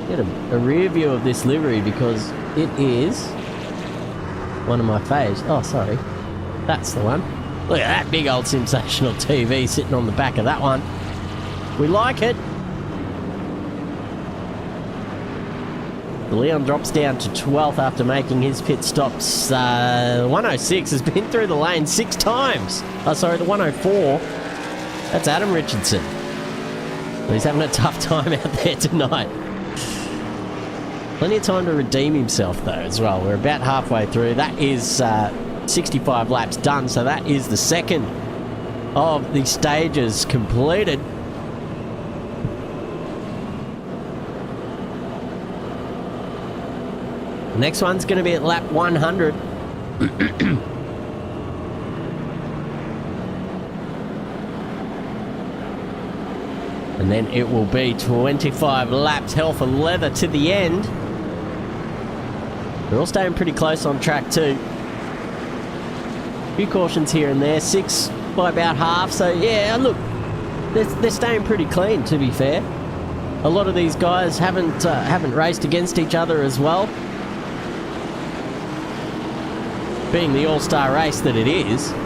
get a rear view of this livery, because it is one of my faves. Oh, sorry. That's the one. Look at that big old sensational TV sitting on the back of that one. We like it. Leon drops down to 12th after making his pit stops. 106 has been through the lane 6 times. Oh, sorry, the 104. That's Adam Richardson. He's having a tough time out there tonight. Plenty of time to redeem himself, though, as well. We're about halfway through. That is 65 laps done, so that is the second of the stages completed. The next one's going to be at lap 100. And then it will be 25 laps, hell for leather to the end. They're all staying pretty close on track too. A few cautions here and there, 6 by about half. So yeah, look, they're staying pretty clean, to be fair. A lot of these guys haven't raced against each other as well. Being the all-star race that it is, you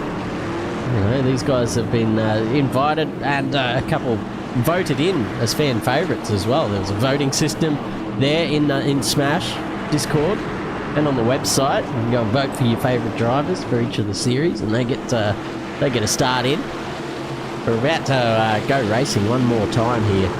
know, these guys have been invited, and a couple voted in as fan favourites as well. There was a voting system there in S.M.A.S.H Discord and on the website. You can go and vote for your favourite drivers for each of the series, and they get a start in. We're about to go racing one more time here.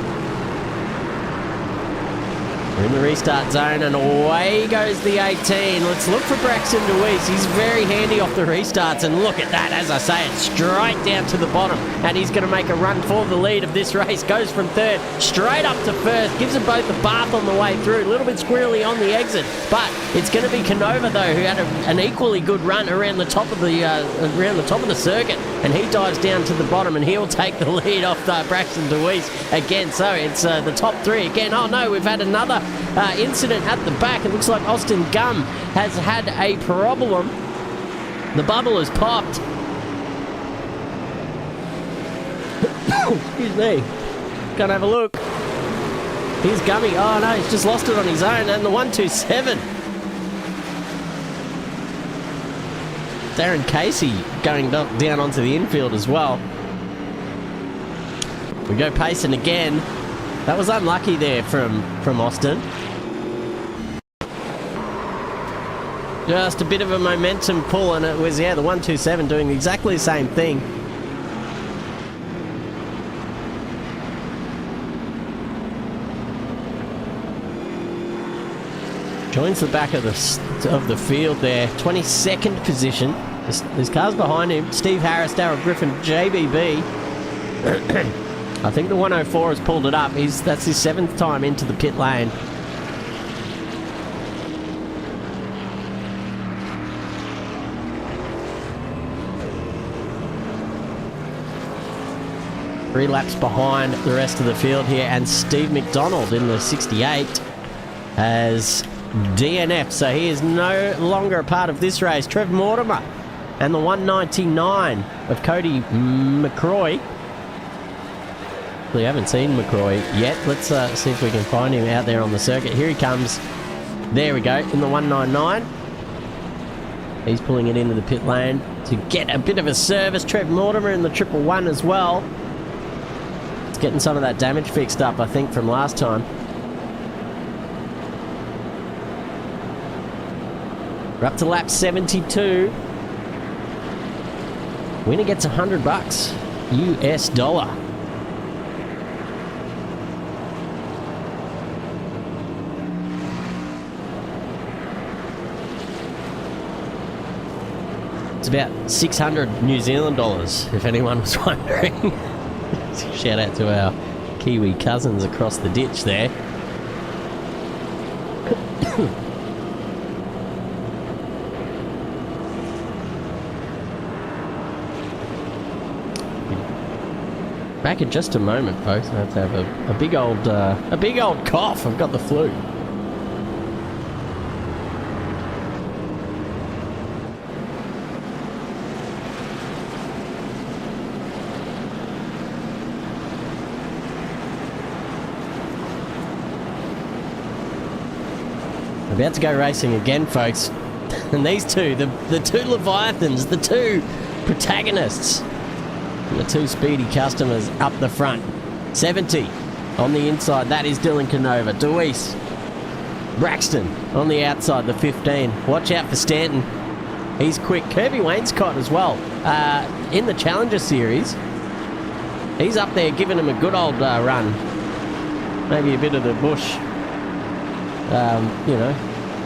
We're in the restart zone, and away goes the 18. Let's look for Braxton DeWeese. He's very handy off the restarts, and look at that. As I say, it's straight down to the bottom, and he's going to make a run for the lead of this race. Goes from third straight up to first. Gives them both a bath on the way through. A little bit squirrely on the exit, but it's going to be Canova, though, who had an equally good run around the top of the circuit, and he dives down to the bottom, and he'll take the lead off Braxton DeWeese again. So it's the top 3 again. Oh no, we've had another incident at the back. It looks like Austin Gum has had a problem. The bubble has popped. Excuse me. Gonna have a look. Here's Gummy. Oh no, he's just lost it on his own, and the 127. Darren Casey going down onto the infield as well. We go pacing again. That was unlucky there from Austin. Just a bit of a momentum pull, and it was, the 127 doing exactly the same thing. Joins the back of the field there. 22nd position. There's cars behind him. Steve Harris, Darryl Griffin, JBB. I think the 104 has pulled it up. That's his 7th time into the pit lane. Three laps behind the rest of the field here, and Steve McDonald in the 68 has DNF, so he is no longer a part of this race. Trev Mortimer and the 199 of Cody McCroy. We haven't seen McCroy yet. Let's see if we can find him out there on the circuit. Here he comes. There we go, in the 199. He's pulling it into the pit lane to get a bit of a service. Trev Mortimer in the 111 as well. It's getting some of that damage fixed up, I think, from last time. We're up to lap 72. Winner gets $100 US dollar. It's about 600 New Zealand dollars, if anyone was wondering. Shout out to our Kiwi cousins across the ditch there. Back in just a moment, folks. I have to have a big old cough. I've got the flu. About to go racing again, folks. And these two, the two Leviathans, the two protagonists, and the two speedy customers up the front. 70 on the inside, that is Dylan Canova. Deweese, Braxton on the outside, the 15. Watch out for Stanton. He's quick. Kirby Wainscott as well. In the Challenger Series, he's up there giving him a good old run. Maybe a bit of the bush.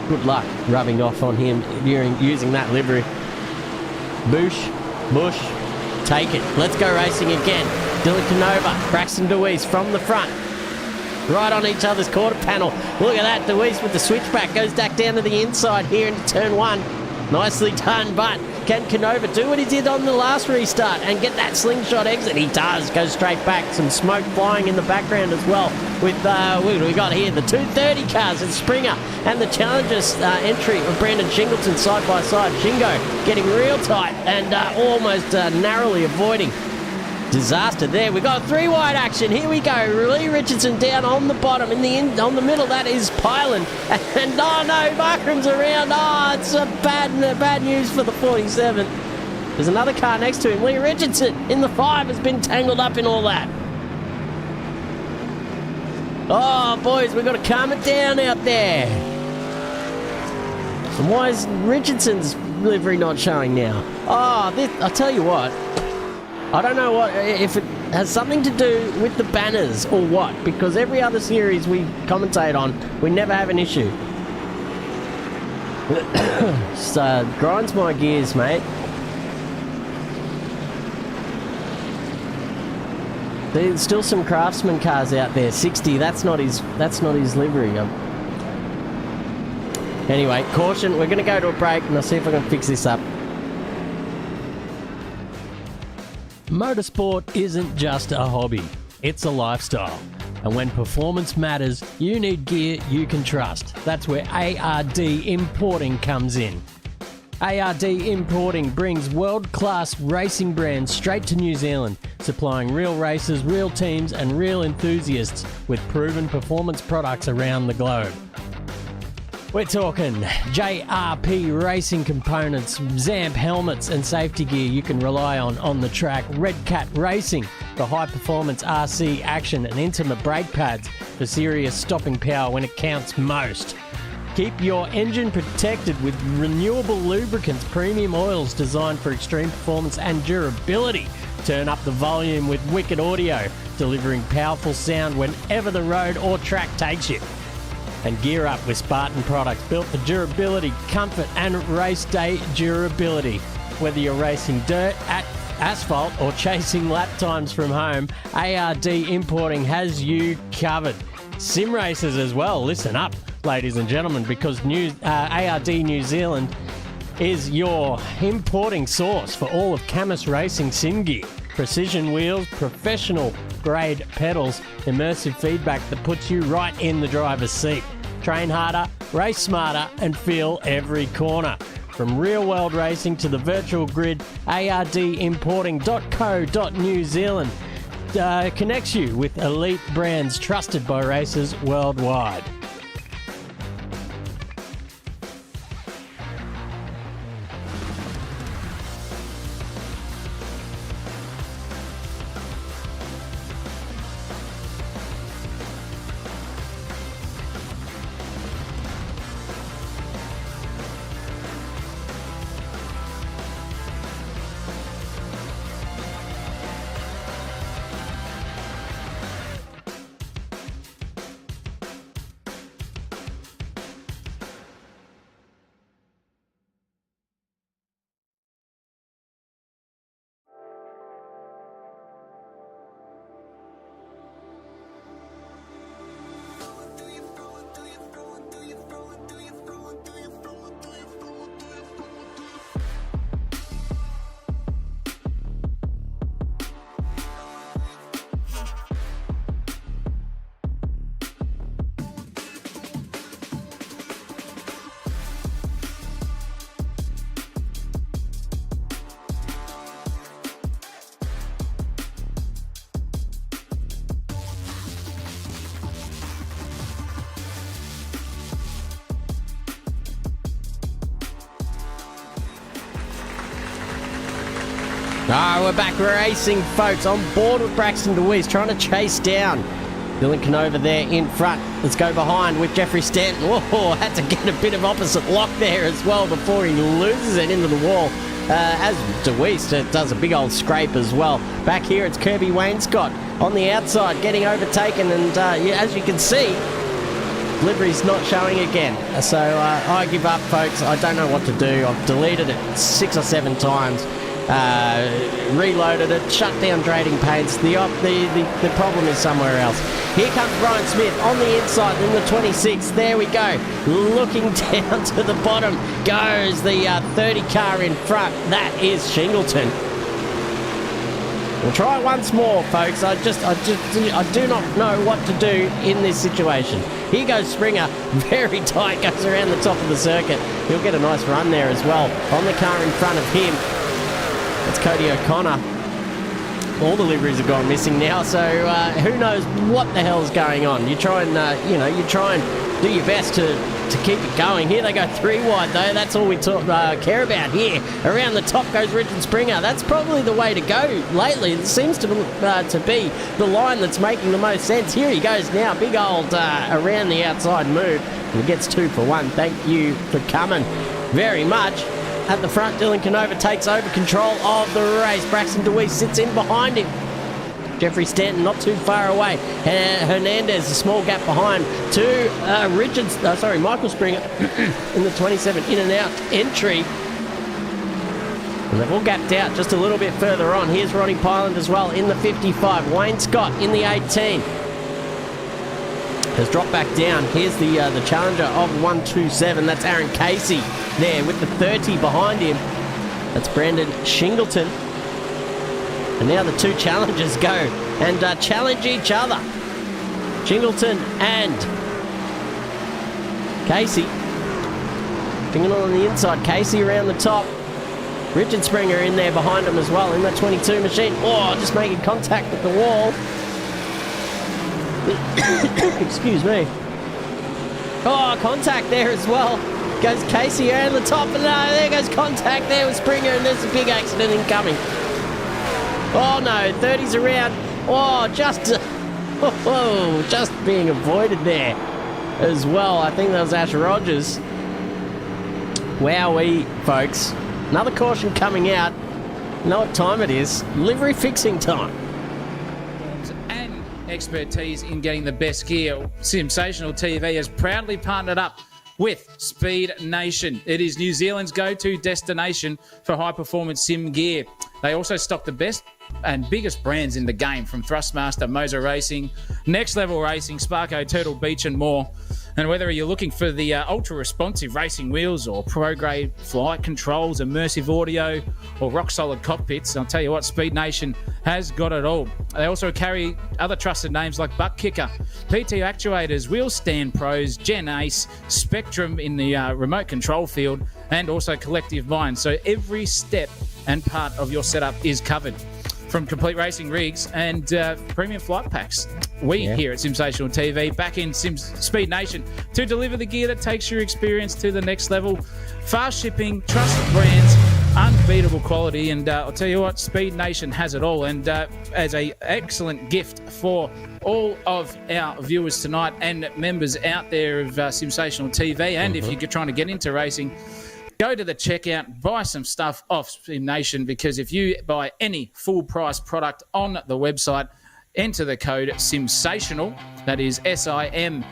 Good luck rubbing off on him during using that livery. Bush, take it. Let's go racing again. Dylan Canova, Braxton Deweese from the front. Right on each other's quarter panel. Look at that, Deweese with the switchback. Goes back down to the inside here into turn one. Nicely done, but can Canova do what he did on the last restart and get that slingshot exit? He does. Goes straight back. Some smoke flying in the background as well. With we got here the 230 cars and Springer and the Challengers entry of Brandon Shingleton side by side. Shingo getting real tight and almost narrowly avoiding disaster there. We got three wide action. Here we go. Lee Richardson down on the bottom. On the middle, that is Pylan. And oh no, Markram's around. Oh, it's a bad news for the 47. There's another car next to him. Lee Richardson in the 5 has been tangled up in all that. Oh, boys, we've got to calm it down out there. And why is Richardson's livery not showing now? Oh, I'll tell you what. I don't know if it has something to do with the banners or what, because every other series we commentate on, we never have an issue. So, grinds my gears, mate. There's still some Craftsman cars out there. 60, that's not his livery. Anyway, caution, we're going to go to a break and I'll see if I can fix this up. Motorsport isn't just a hobby, it's a lifestyle. And when performance matters, you need gear you can trust. That's where ARD Importing comes in. ARD Importing brings world-class racing brands straight to New Zealand, supplying real racers, real teams and real enthusiasts with proven performance products around the globe. We're talking JRP racing components, ZAMP helmets and safety gear you can rely on the track. Red Cat Racing for high-performance RC action and intimate brake pads for serious stopping power when it counts most. Keep your engine protected with renewable lubricants, premium oils designed for extreme performance and durability. Turn up the volume with Wicked Audio, delivering powerful sound whenever the road or track takes you. And gear up with Spartan products built for durability, comfort and race day durability. Whether you're racing dirt, at asphalt or chasing lap times from home, ARD Importing has you covered. Sim racers as well, listen up ladies and gentlemen, because ARD New Zealand is your importing source for all of Camus Racing sim gear. Precision wheels, professional grade pedals, immersive feedback that puts you right in the driver's seat. Train harder, race smarter, and feel every corner. From real-world racing to the virtual grid, ardimporting.co.New Zealand connects you with elite brands trusted by racers worldwide. We're back racing, folks. On board with Braxton DeWeese, trying to chase down Dylan Canova there in front. Let's go behind with Jeffrey Stanton. Whoa, had to get a bit of opposite lock there as well before he loses it into the wall. As DeWeese does a big old scrape as well. Back here, it's Kirby Wainscott on the outside, getting overtaken. And as you can see, livery's not showing again. So I give up, folks. I don't know what to do. I've deleted it 6 or 7 times. Reloaded it, shut down trading paints. The problem is somewhere else. Here comes Brian Smith on the inside in the 26. There we go. Looking down to the bottom goes the 30 car in front. That is Shingleton. We'll try once more, folks. I do not know what to do in this situation. Here goes Springer, very tight, goes around the top of the circuit. He'll get a nice run there as well. On the car in front of him, it's Cody O'Connor. All the liveries have gone missing now, so who knows what the hell's going on. You try and you try and do your best to keep it going. Here they go 3 wide though. That's all we care about here. Around the top goes Richard Springer. That's probably the way to go lately. It seems to be the line that's making the most sense. Here he goes now. Big old around the outside move. And he gets 2 for 1. Thank you for coming very much. At the front, Dylan Canova takes over control of the race. Braxton DeWeese sits in behind him. Jeffrey Stanton not too far away. Hernandez a small gap behind to Michael Springer in the 27 in and out entry. And they've all gapped out just a little bit further on. Here's Ronnie Pyland as well in the 55. Wayne Scott in the 18. Has dropped back down. Here's the challenger of 127. That's Aaron Casey there with the 30 behind him. That's Brandon Shingleton. And now the 2 challengers go and challenge each other. Shingleton and Casey. Shingleton on the inside. Casey around the top. Richard Springer in there behind him as well in that 22 machine. Oh, just making contact with the wall. Excuse me. Oh, contact there as well. Goes Casey around the top, and there goes contact there with Springer, and there's a big accident incoming. Oh no, 30's around. Oh, just being avoided there as well. I think that was Ash Rogers. Wowee, folks. Another caution coming out. You know what time it is? Livery fixing time. And expertise in getting the best gear. Sensational TV has proudly partnered up with Speed Nation. It is New Zealand's go-to destination for high-performance sim gear. They also stock the best and biggest brands in the game, from Thrustmaster, Moser Racing, Next Level Racing, Sparko, Turtle Beach and more. And whether you're looking for the ultra-responsive racing wheels or pro-grade flight controls, immersive audio or rock-solid cockpits, I'll tell you what, Speed Nation has got it all. They also carry other trusted names like Buck Kicker, PT Actuators, Wheel Stand Pros, Gen Ace, Spectrum in the remote control field, and also Collective Mind. So every step and part of your setup is covered. From complete racing rigs and premium flight packs. We here at Sensational TV, back in Speed Nation, to deliver the gear that takes your experience to the next level. Fast shipping, trusted brands, unbeatable quality, and I'll tell you what, Speed Nation has it all. And as an excellent gift for all of our viewers tonight and members out there of Sensational TV, and if you're trying to get into racing, go to the checkout, buy some stuff off Speed Nation, because if you buy any full price product on the website, enter the code SIMSATIONAL, that is SIMSATIONAL.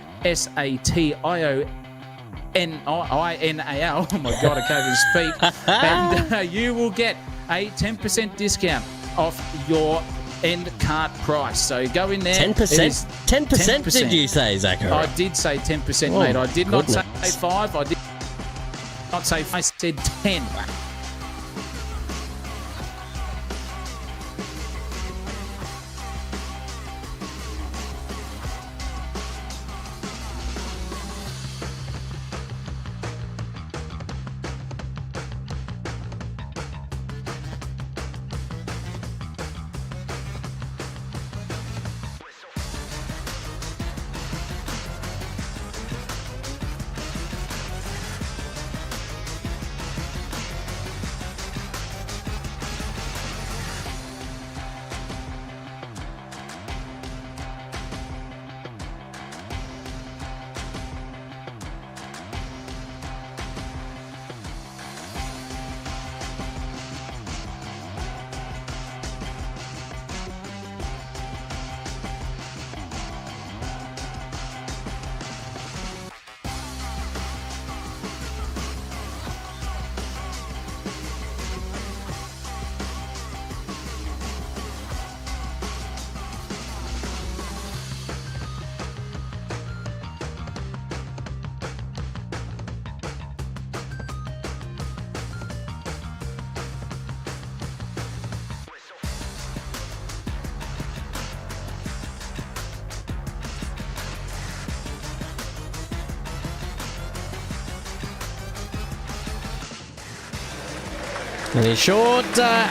Oh my God, I can't even speak. And you will get a 10% discount off your end cart price. So go in there. 10%? 10% did you say, Zachary? I did say 10%, mate. I did not say 5. I did not say 5. I said 10.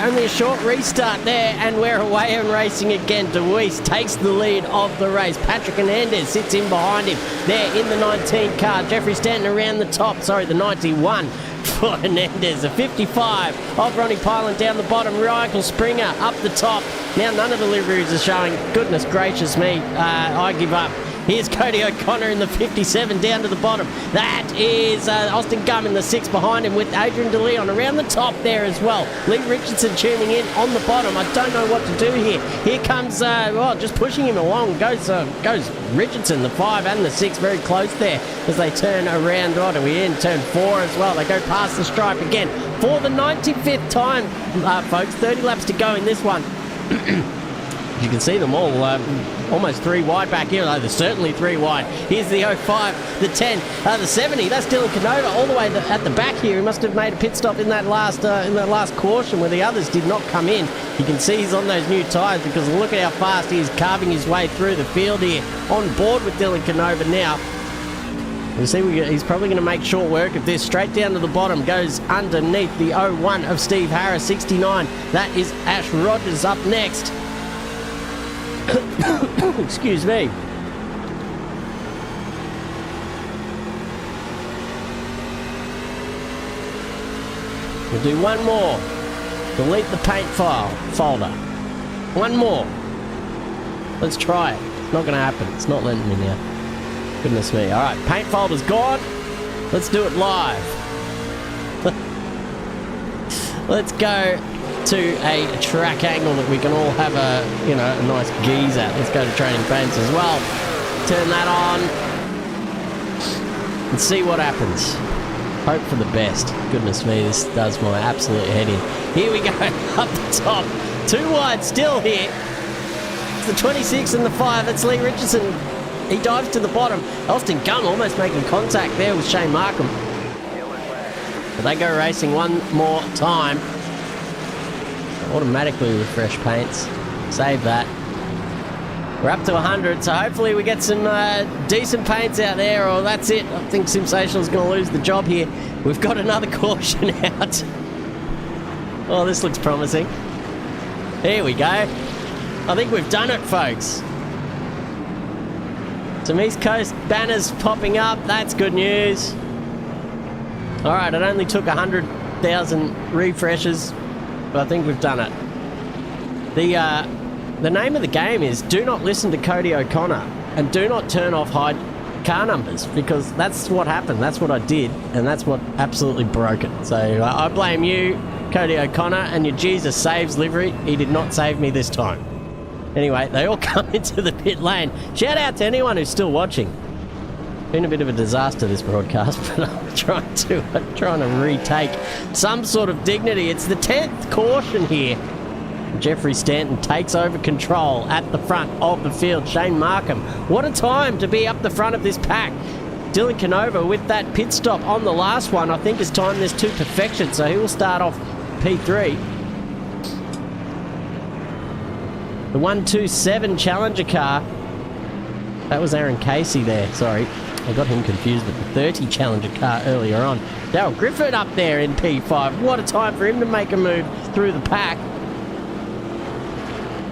Only a short restart there, and we're away and racing again. DeWeese takes the lead of the race. Patrick Hernandez sits in behind him there in the 19 car. Jeffrey Stanton around the top. The 91 for Hernandez. The 55 of Ronnie Pylan down the bottom. Michael Springer up the top. Now none of the liveries are showing. Goodness gracious me, I give up. Here's Cody O'Connor in the 57 down to the bottom. That is Austin Gum in the 6 behind him, with Adrian DeLeon around the top there as well. Lee Richardson tuning in on the bottom. I don't know what to do here. Here comes, just pushing him along. Goes Richardson, the 5 and the 6, very close there as they turn around. We're in turn 4 as well. They go past the stripe again for the 95th time, folks. 30 laps to go in this one. You can see them all almost 3 wide back here. They're certainly 3 wide. Here's the 05, the 10, the 70. That's Dylan Canova all the way at the back here. He must have made a pit stop in that last caution where the others did not come in. You can see he's on those new tyres, because look at how fast he's carving his way through the field here. On board with Dylan Canova now. You see, he's probably going to make short work of this. Straight down to the bottom goes underneath the 01 of Steve Harris, 69. That is Ash Rogers up next. Excuse me. We'll do one more. Delete the paint folder. One more. Let's try it. It's not going to happen. It's not letting me now. Goodness me. All right, paint folder's gone. Let's do it live. Let's go to a track angle that we can all have a nice geeze at. Let's go to training paints as well. Turn that on and see what happens. Hope for the best. Goodness me, this does my absolute head in. Here we go, up the top. 2 wide still here. It's the 26 and the 5. It's Lee Richardson. He dives to the bottom. Austin Gunn almost making contact there with Shane Markham. But they go racing one more time. Automatically refresh paints. Save that. We're up to 100, so hopefully we get some decent paints out there, or that's it. I think Sensational's going to lose the job here. We've got another caution out. Oh, this looks promising. Here we go. I think we've done it, folks. Some East Coast banners popping up. That's good news. All right, it only took 100,000 refreshes, but I think we've done it. The name of the game is do not listen to Cody O'Connor and do not turn off hide car numbers, because that's what happened. That's what I did, and that's what absolutely broke it. So I blame you, Cody O'Connor, and your Jesus Saves livery. He did not save me this time. Anyway, they all come into the pit lane. Shout out to anyone who's still watching. Been a bit of a disaster, this broadcast, but I'm trying to retake some sort of dignity. It's the 10th caution here. Jeffrey Stanton takes over control at the front of the field. Shane Markham, what a time to be up the front of this pack. Dylan Canova with that pit stop on the last one, I think has timed this to perfection, so he will start off P3. The 127 Challenger car, that was Aaron Casey there, sorry. I got him confused with the 30 Challenger car earlier on. Darryl Griffith up there in P5. What a time for him to make a move through the pack.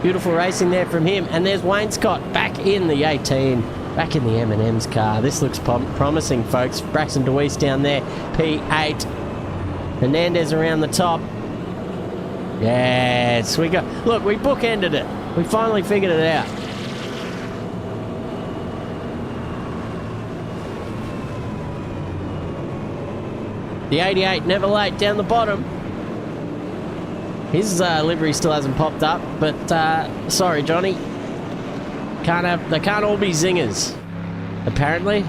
Beautiful racing there from him. And there's Wayne Scott back in the 18, back in the M&M's car. This looks promising, folks. Braxton DeWeese down there, P8. Hernandez around the top. Yes, we got... Look, we bookended it. We finally figured it out. The 88, never late, down the bottom. His livery still hasn't popped up, but sorry, Johnny. They can't all be zingers, apparently.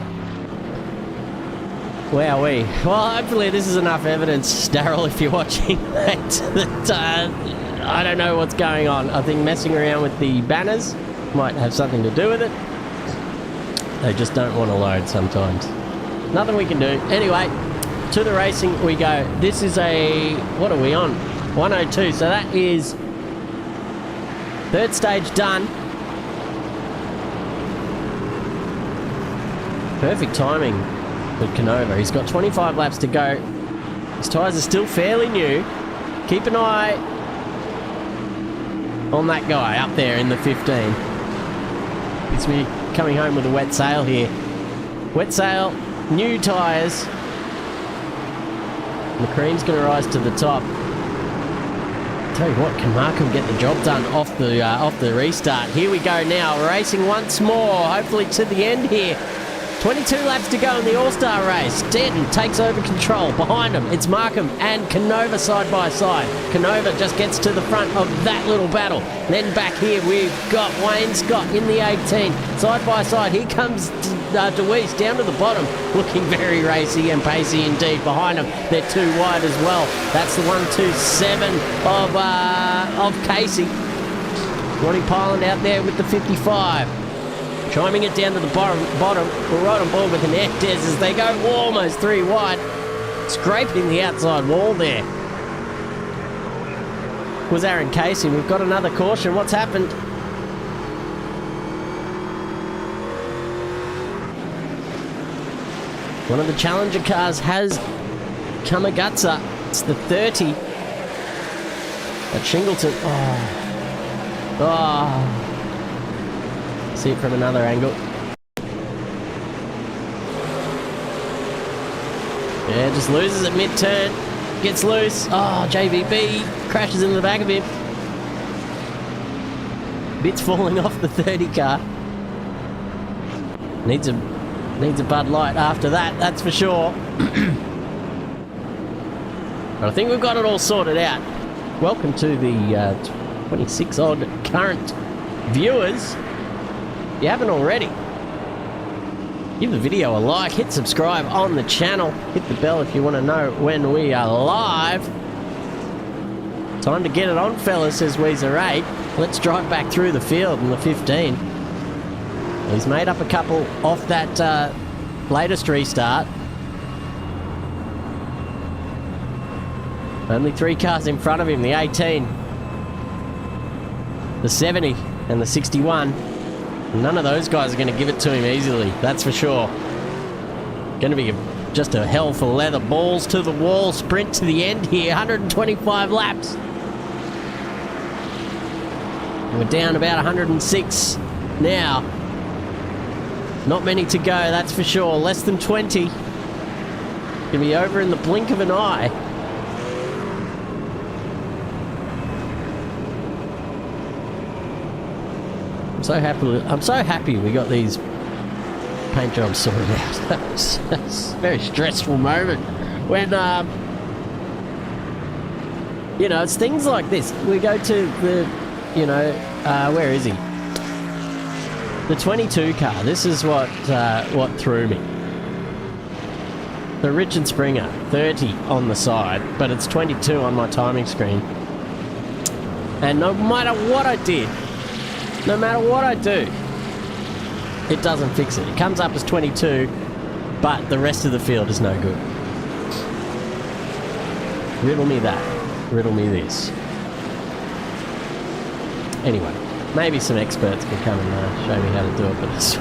Wowee. Well, hopefully this is enough evidence, Daryl, if you're watching, that I don't know what's going on. I think messing around with the banners might have something to do with it. They just don't want to load sometimes. Nothing we can do. Anyway, to the racing we go. This is a... What are we on? 102. So that is... third stage done. Perfect timing with Canova. He's got 25 laps to go. His tyres are still fairly new. Keep an eye on that guy up there in the 15. It's me coming home with a wet sail here. Wet sail, new tyres. McCrean's going to rise to the top. Tell you what, can Markham get the job done off the restart? Here we go now, racing once more, hopefully to the end here. 22 laps to go in the All-Star race. Stanton takes over control. Behind him, it's Markham and Canova side by side. Canova just gets to the front of that little battle. Then back here, we've got Wayne Scott in the 18. Side by side, here comes DeWeese down to the bottom, looking very racy and pacey indeed. Behind him, they're too wide as well. That's the 127 of Casey. Ronnie Pyland out there with the 55. Chiming it down to the bottom. We're right on board with Hernandez as they go almost 3 wide. Scraping the outside wall there was Aaron Casey. We've got another caution. What's happened? One of the Challenger cars has Kamagutsa. It's the 30 at Shingleton. Oh. See it from another angle. Yeah, just loses at mid-turn. gets loose. Oh, JBB crashes into the back of him. Bits falling off the 30 car. Needs a Bud Light after that, that's for sure. But I think we've got it all sorted out. Welcome to the 26 odd current viewers. If you haven't already, give the video a like, hit subscribe on the channel, hit the bell if you want to know when we are live. Time to get it on, fellas, says Weezer 8. Let's drive back through the field in the 15. He's made up a couple off that latest restart. Only 3 cars in front of him, the 18, the 70 and the 61. None of those guys are going to give it to him easily, that's for sure. Going to be just a hell for leather. Balls to the wall, sprint to the end here, 125 laps. We're down about 106 now. Not many to go, that's for sure. Less than 20. Gonna be over in the blink of an eye. I'm so happy we got these paint jobs sorted out. That's a very stressful moment when you know, it's things like this. We go to the, you know, where is he? The 22 car. This is what threw me. The Richard Springer, 30 on the side, but it's 22 on my timing screen. And no matter what I did, no matter what I do, it doesn't fix it. It comes up as 22, but the rest of the field is no good. Riddle me that. Riddle me this. Anyway, maybe some experts can come and show me how to do it, but it's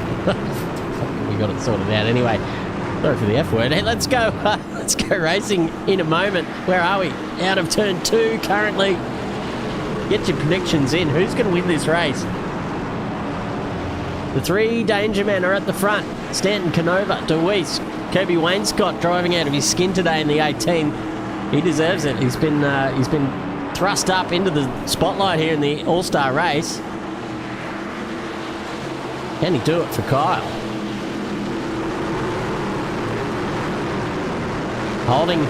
we got it sorted out anyway. Sorry for the F word. Hey, let's go racing in a moment. Where are we? Out of turn 2 currently. Get your predictions in. Who's going to win this race? The 3 danger men are at the front. Stanton, Canova, DeWeese, Kobe Wainscott driving out of his skin today in the 18. He deserves it. He's been thrust up into the spotlight here in the All-Star race. Can he do it for Kyle? Holding.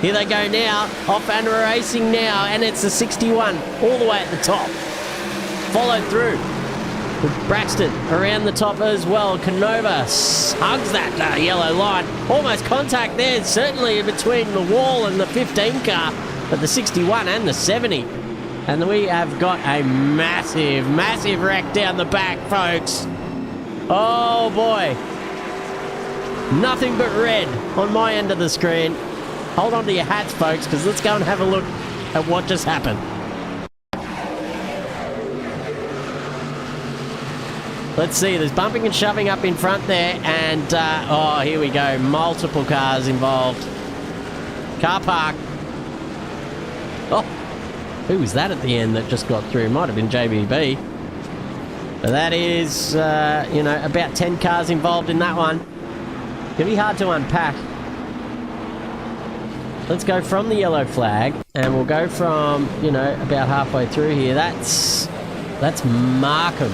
Here they go now. Off and racing now, and it's the 61 all the way at the top. Followed through with Braxton around the top as well. Canova hugs that yellow line. Almost contact there, certainly between the wall and the 15 car, but the 61 and the 70. And we have got a massive wreck down the back, folks. Oh boy. Nothing but red on my end of the screen. Hold on to your hats, folks, because let's go and have a look at what just happened. Let's see, there's bumping and shoving up in front there, and oh, here we go. Multiple cars involved. Car park. Oh, who was that at the end that just got through? Might have been JBB. But that is, you know, about 10 cars involved in that one. Gonna be hard to unpack. Let's go from the yellow flag, and we'll go from, you know, about halfway through here. That's Markham.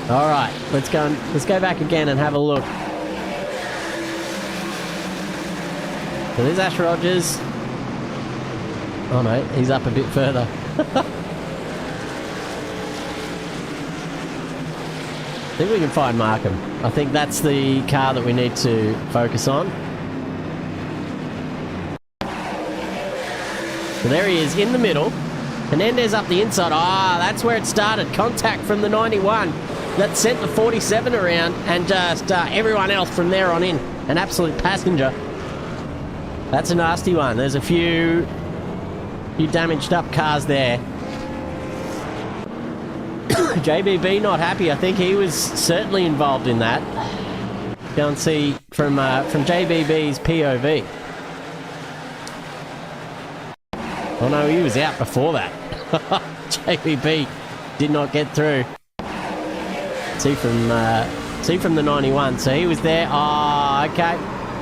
All right, let's go back again and have a look. So there's Ash Rogers. Oh no, he's up a bit further. I think we can find Markham. I think that's the car that we need to focus on. So there he is in the middle. Hernandez up the inside. Ah, that's where it started. Contact from the 91. That sent the 47 around, and just everyone else from there on in. An absolute passenger. That's a nasty one. There's a few damaged up cars there. JBB not happy. I think he was certainly involved in that. Go and see from JBB's POV. Oh no, he was out before that. JBB did not get through. See from the 91. So he was there. Oh, okay.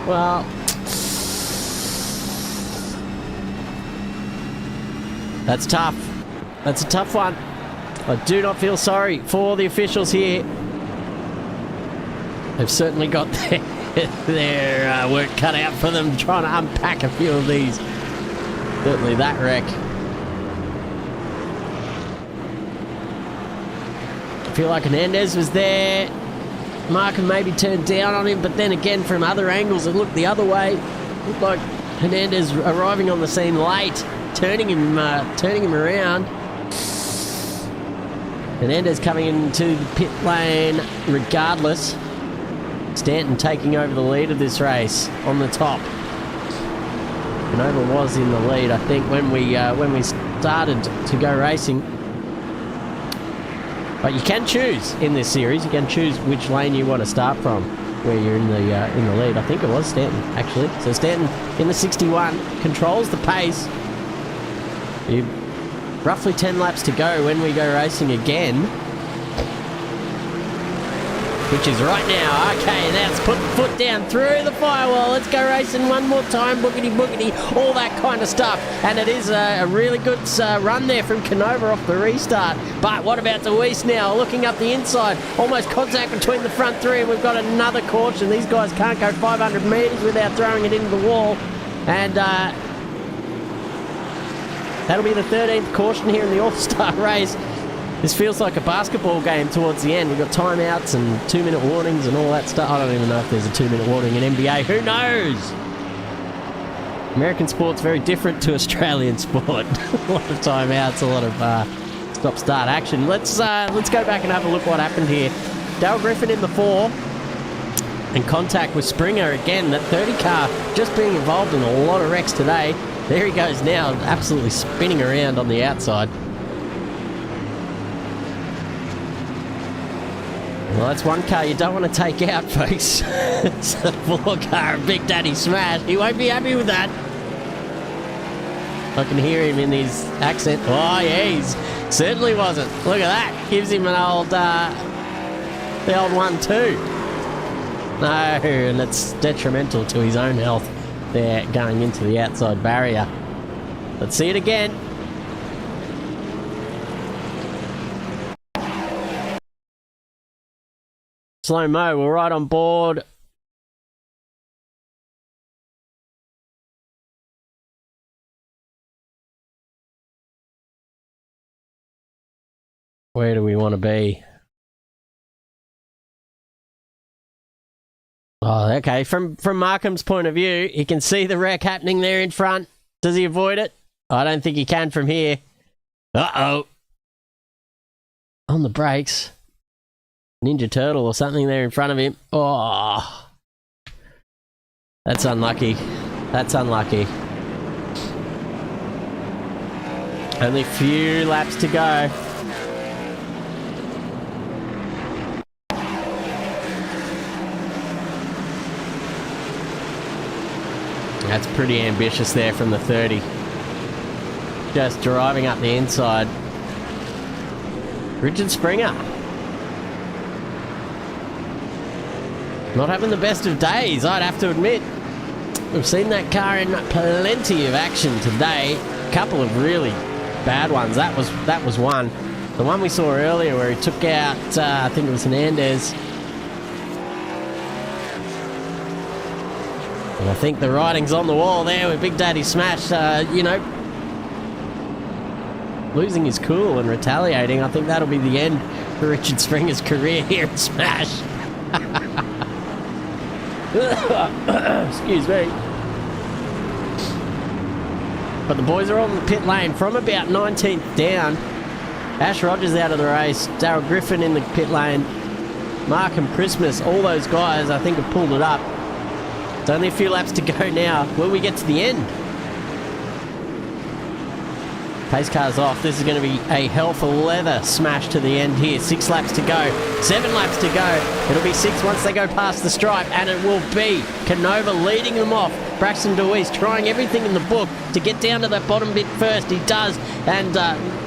Well, that's tough. That's a tough one. I do not feel sorry for the officials here. They've certainly got their work cut out for them trying to unpack a few of these. Certainly that wreck. I feel like Hernandez was there. Markham maybe turned down on him, but then again from other angles it looked the other way. It looked like Hernandez arriving on the scene late, turning him around. Hernandez coming into the pit lane regardless. Stanton taking over the lead of this race on the top. Canova was in the lead, I think, when we started to go racing. But you can choose in this series. You can choose which lane you want to start from, where you're in the lead. I think it was Stanton actually. So Stanton in the 61 controls the pace. Roughly 10 laps to go when we go racing again, which is right now. Okay, let's put the foot down through the firewall. Let's go racing one more time. Boogity boogity, all that kind of stuff. And it is a really good run there from Canova off the restart. But what about DeWeese now? Looking up the inside, almost contact between the front three, and we've got another caution. These guys can't go 500 metres without throwing it into the wall. And that'll be the 13th caution here in the All-Star race. This feels like a basketball game towards the end. We've got timeouts and 2-minute warnings and all that stuff. I don't even know if there's a 2-minute warning in NBA. Who knows? American sport's very different to Australian sport. A lot of timeouts, a lot of stop-start action. Let's go back and have a look what happened here. Dale Griffin in the 4. And contact with Springer again. That 30 car just being involved in a lot of wrecks today. There he goes now, absolutely spinning around on the outside. Well, that's one car you don't want to take out, folks. It's the 4 car of Big Daddy S.M.A.S.H. He won't be happy with that. I can hear him in his accent. Oh, yeah, he's certainly wasn't. Look at that. Gives him an old, the old 1-2. No, and it's detrimental to his own health there going into the outside barrier. Let's see it again. Slow-mo, we're right on board. Where do we want to be? Oh, okay. From Markham's point of view, he can see the wreck happening there in front. Does he avoid it? I don't think he can from here. Uh-oh. On the brakes. Ninja Turtle or something there in front of him. Oh. That's unlucky. That's unlucky. Only a few laps to go. That's pretty ambitious there from the 30. Just driving up the inside. Richard Springer. Not having the best of days, I'd have to admit. We've seen that car in plenty of action today. A couple of really bad ones. That was one. The one we saw earlier where he took out, I think it was Hernandez. And I think the writing's on the wall there with Big Daddy S.M.A.S.H. You know, losing his cool and retaliating. I think that'll be the end for Richard Springer's career here at S.M.A.S.H. Excuse me. But the boys are on the pit lane from about 19th down. Ash Rogers out of the race. Darryl Griffin in the pit lane. Markham Christmas, all those guys I think have pulled it up. It's only a few laps to go now. Will we get to the end? Pace car's off. This is going to be a hell for leather smash to the end here. 6 laps to go. 7 laps to go. It'll be 6 once they go past the stripe, and it will be Canova leading them off. Braxton DeWeese trying everything in the book to get down to that bottom bit first. He does, and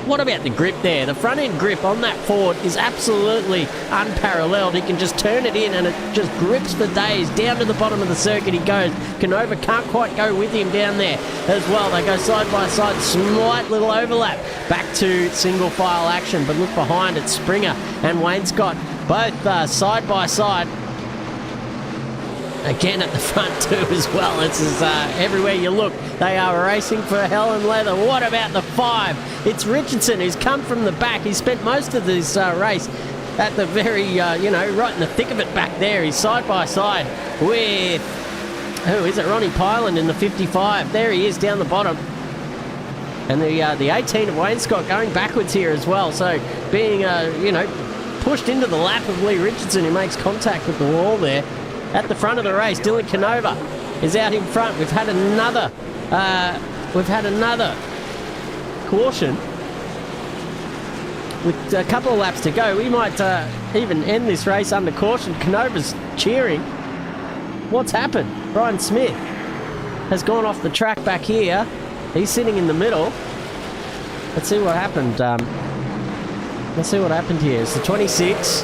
what about the grip there? The front end grip on that Ford is absolutely unparalleled. He can just turn it in and it just grips for days. Down to the bottom of the circuit he goes. Canova can't quite go with him down there as well. They go side by side, slight little overlap. Back to single file action, but look behind it, Springer and Wayne Scott both side by side. Again at the front too as well. It's everywhere you look. They are racing for hell and leather. What about the 5? It's Richardson who's come from the back. He spent most of this race at the very, right in the thick of it back there. He's side by side with, who is it? Ronnie Pyland in the 55. There he is down the bottom. And the 18 of Wayne Scott going backwards here as well. So being, pushed into the lap of Lee Richardson, who makes contact with the wall there. At the front of the race, Dylan Canova is out in front. We've had another caution with a couple of laps to go. We might even end this race under caution. Canova's cheering. What's happened? Brian Smith has gone off the track back here. He's sitting in the middle. Let's see what happened. Let's see what happened here. It's the 26.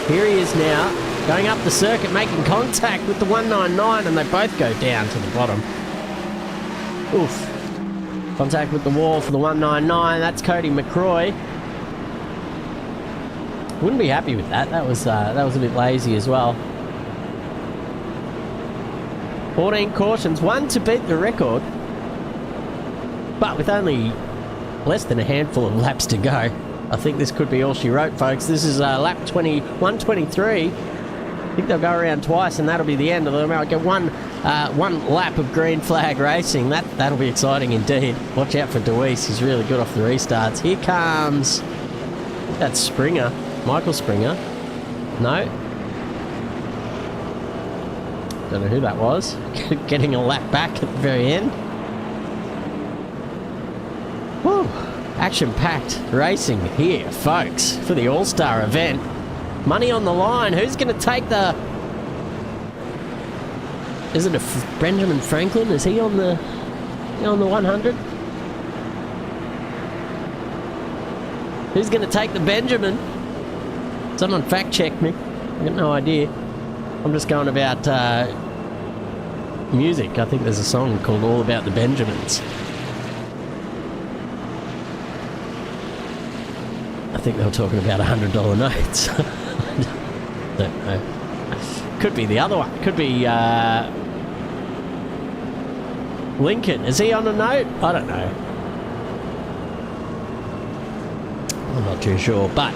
Here he is now. Going up the circuit, making contact with the 199, and they both go down to the bottom. Oof. Contact with the wall for the 199. That's Cody McCroy. Wouldn't be happy with that. That was a bit lazy as well. 14 cautions, 1 to beat the record. But with only less than a handful of laps to go, I think this could be all she wrote, folks. This is lap 123. I think they'll go around twice and that'll be the end of them. I'll get one lap of green flag racing. That'll be exciting indeed. Watch out for DeWeese. He's really good off the restarts. Here comes... That's Springer. Michael Springer. No. Don't know who that was. Getting a lap back at the very end. Woo! Action-packed racing here, folks, for the All-Star event. Money on the line. Who's going to take the... Is it a Benjamin Franklin? Is he on the 100? Who's going to take the Benjamin? Someone fact-check me. I've got no idea. I'm just going about music. I think there's a song called All About the Benjamins. I think they were talking about $100 notes. Don't know. Could be the other one. Could be Lincoln. Is he on a note? I don't know. I'm not too sure, but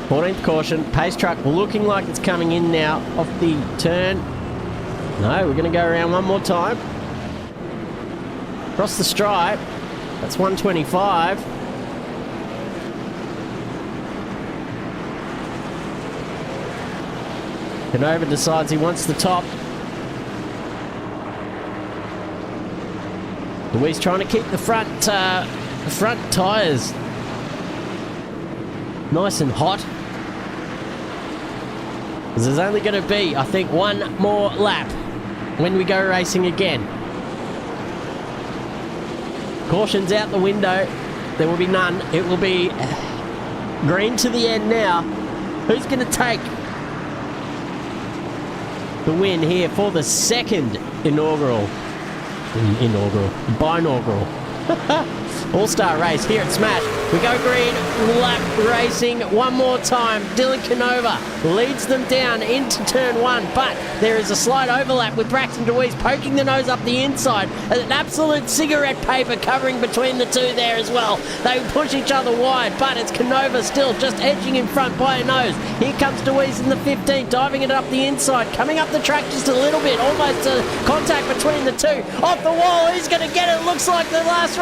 14th caution. Pace truck looking like it's coming in now off the turn. No, we're going to go around one more time. Across the stripe. That's 125. Canova decides he wants the top. Louise trying to keep the front tyres nice and hot. Because there's only going to be, I think, one more lap when we go racing again. Caution's out the window. There will be none. It will be green to the end now. Who's going to take the win here for the second binaural All-Star race here at S.M.A.S.H. We go green, lap racing one more time. Dylan Canova leads them down into turn one, but there is a slight overlap with Braxton DeWeese poking the nose up the inside. An absolute cigarette paper covering between the two there as well. They push each other wide, but it's Canova still just edging in front by a nose. Here comes DeWeese in the 15, diving it up the inside, coming up the track just a little bit, almost a contact between the two. Off the wall, who's going to get it? Looks like the last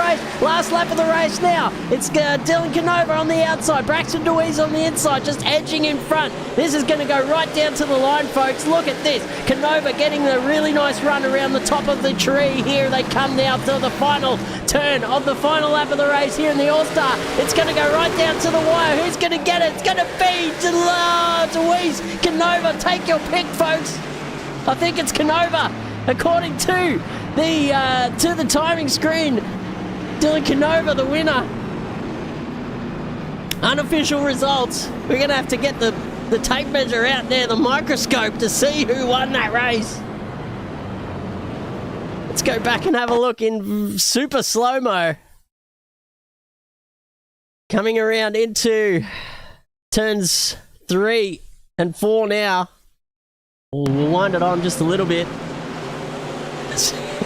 lap of the race now. It's Dylan Canova on the outside, Braxton DeWeese on the inside, just edging in front. This is going to go right down to the line, folks. Look at this. Canova getting a really nice run around the top of the tree. Here they come now to the final turn of the final lap of the race here in the All-Star. It's going to go right down to the wire. Who's going to get it? It's going to be DeWeese. Canova, take your pick, folks. I think it's Canova. According to to the timing screen. Dylan Canova, the winner. Unofficial results. We're going to have to get the tape measure out there, the microscope, to see who won that race. Let's go back and have a look in super slow-mo. Coming around into turns 3 and 4 now. We'll wind it on just a little bit.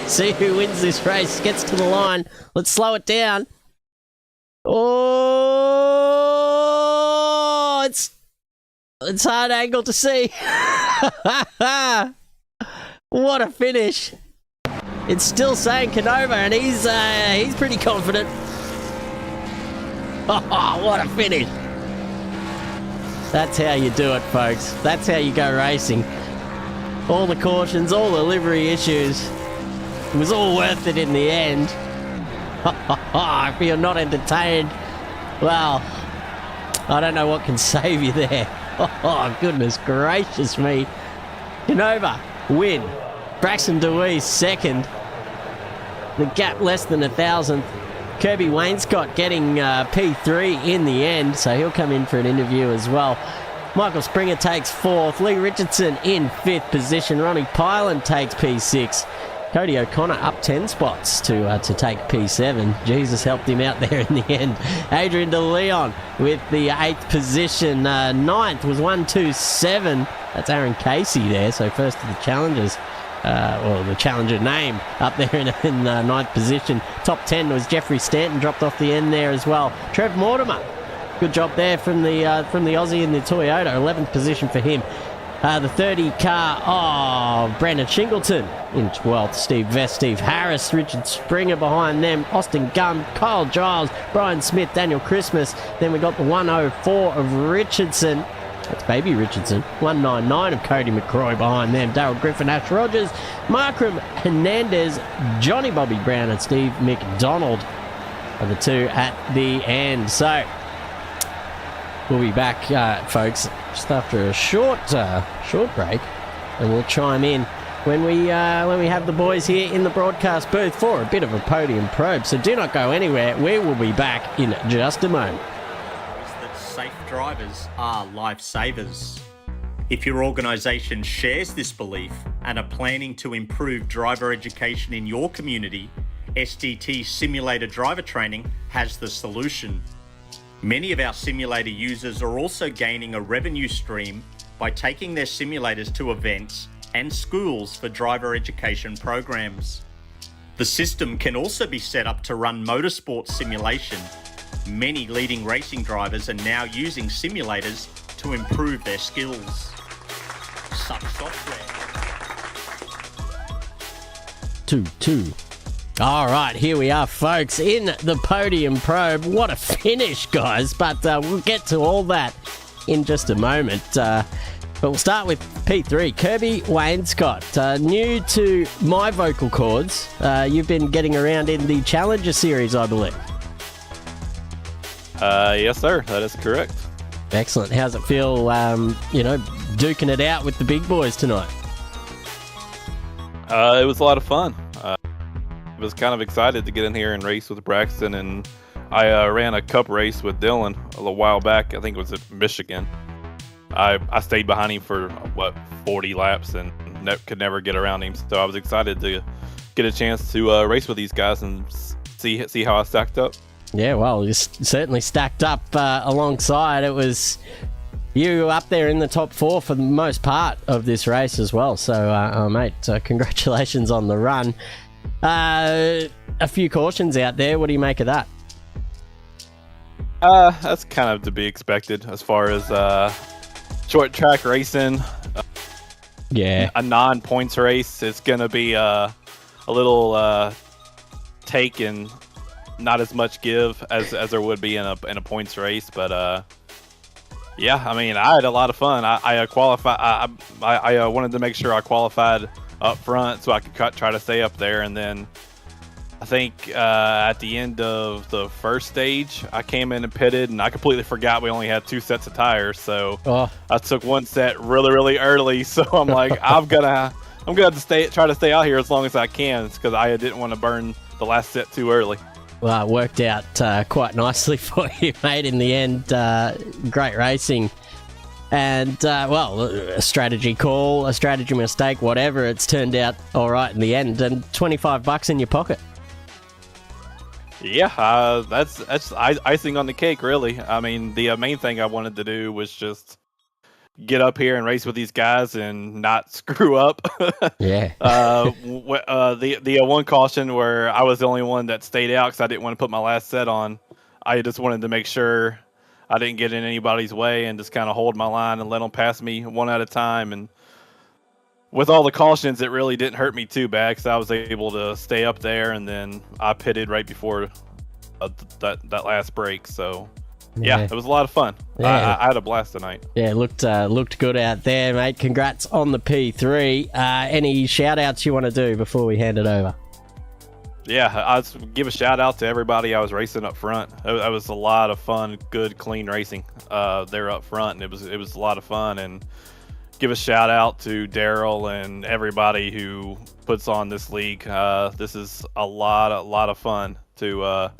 See who wins this race. Gets to the line. Let's slow it down. Oh, it's hard angle to see. What a finish. It's still saying Canova, and he's pretty confident. Oh, what a finish. That's how you do it, folks. That's how you go racing. All the cautions, all the livery issues. It was all worth it in the end. If you're not entertained, well, I don't know what can save you there. Oh, goodness gracious me. Canova, win. Braxton DeWeese, second. The gap less than 1,000th. Kirby Wainscott getting P3 in the end, so he'll come in for an interview as well. Michael Springer takes 4th. Lee Richardson in 5th position. Ronnie Pyland takes P6. Cody O'Connor up 10 spots to take P7. Jesus helped him out there in the end. Adrian DeLeon with the 8th position. 9th was 127. That's Aaron Casey there, so first of the challengers. Or the challenger name up there in 9th position. Top 10 was Jeffrey Stanton, dropped off the end there as well. Trev Mortimer, good job there from the Aussie in the Toyota. 11th position for him. The 30 car, Brandon Shingleton in 12th. Steve Vest, Steve Harris, Richard Springer behind them. Austin Gum, Kyle Giles, Brian Smith, Daniel Christmas. Then we got the 104 of Richardson. That's Baby Richardson. 199 of Cody McCroy behind them. Darryl Griffin, Ash Rogers, Markram Hernandez, Johnny Bobby Brown, and Steve McDonald are the two at the end. So we'll be back, folks, just after a short break, and we'll chime in when we have the boys here in the broadcast booth for a bit of a podium probe. So do not go anywhere. We will be back in just a moment. Safe drivers are lifesavers. If your organisation shares this belief and are planning to improve driver education in your community, SDT Simulator Driver Training has the solution. Many of our simulator users are also gaining a revenue stream by taking their simulators to events and schools for driver education programs. The system can also be set up to run motorsport simulation. Many leading racing drivers are now using simulators to improve their skills. Such software. 2-2. All right, here we are, folks, in the podium probe. What a finish, guys. But we'll get to all that in just a moment. But we'll start with P3. Kirby Wainscott, new to my vocal cords. You've been getting around in the Challenger Series, I believe. Yes, sir. That is correct. Excellent. How's it feel, duking it out with the big boys tonight? It was a lot of fun. I was kind of excited to get in here and race with Braxton, and I ran a cup race with Dylan a little while back. I think it was at Michigan. I stayed behind him for, 40 laps and could never get around him. So I was excited to get a chance to race with these guys and see how I stacked up. Yeah, well, you certainly stacked up alongside. It was you up there in the top 4 for the most part of this race as well. So, mate, congratulations on the run. A few cautions out there. What do you make of that? That's kind of to be expected as far as short track racing. Yeah. A non-points race. It's going to be a little take and not as much give as there would be in a points race, but yeah, I mean, I had a lot of fun. I wanted to make sure I qualified up front so I could try to stay up there, and then I think at the end of the first stage I came in and pitted, and I completely forgot we only had 2 sets of tires, so I took one set really early, so I'm like, I'm I'm gonna have to try to stay out here as long as I can, because I didn't want to burn the last set too early. Well, it worked out quite nicely for you, mate, in the end. Great racing. And, a strategy call, a strategy mistake, whatever. It's turned out all right in the end. And $25 in your pocket. Yeah, that's icing on the cake, really. I mean, the main thing I wanted to do was just get up here and race with these guys and not screw up. Yeah. The one caution where I was the only one that stayed out because I didn't want to put my last set on. I just wanted to make sure I didn't get in anybody's way and just kind of hold my line and let them pass me one at a time. And with all the cautions, it really didn't hurt me too bad because I was able to stay up there, and then I pitted right before that last break. So yeah, it was a lot of fun. Yeah. I had a blast tonight. Yeah, looked good out there, mate. Congrats on the P3. Any shout-outs you want to do before we hand it over? Yeah, I'll give a shout-out to everybody I was racing up front. It was a lot of fun, good, clean racing there up front, and it was a lot of fun. And give a shout-out to Daryl and everybody who puts on this league. This is a lot of fun to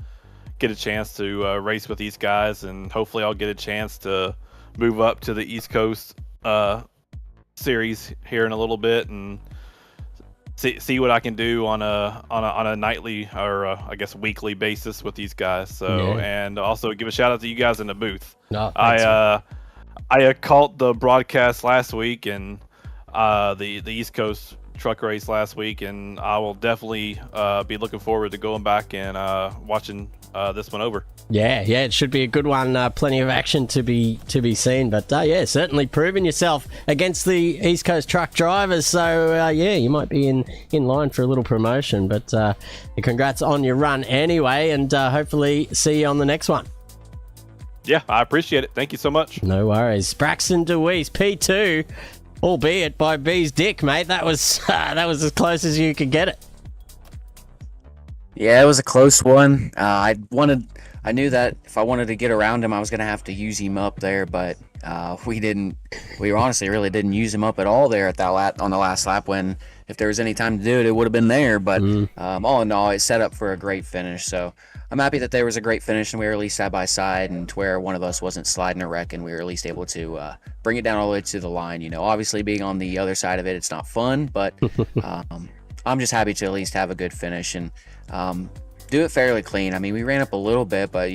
get a chance to race with these guys, and hopefully I'll get a chance to move up to the East Coast series here in a little bit and see what I can do on a nightly or I guess weekly basis with these guys. So and also give a shout out to you guys in the booth. No, I caught the broadcast last week and the East Coast truck race last week, and I will definitely be looking forward to going back and watching this one over. Yeah, it should be a good one. Plenty of action to be seen, but certainly proving yourself against the East Coast truck drivers. So you might be in line for a little promotion. But congrats on your run anyway, and hopefully see you on the next one. Yeah, I appreciate it. Thank you so much. No worries. Braxton DeWeese, P2, albeit by B's dick, mate. That was as close as you could get it. Yeah, it was a close one. I knew that if I wanted to get around him, I was going to have to use him up there, but we honestly really didn't use him up at all there at on the last lap, when if there was any time to do it, it would have been there. But all in all, it set up for a great finish. So I'm happy that there was a great finish and we were at least side by side, and to where one of us wasn't sliding a wreck, and we were at least able to bring it down all the way to the line. You know, obviously being on the other side of it, it's not fun, but I'm just happy to at least have a good finish and do it fairly clean. I mean, we ran up a little bit, but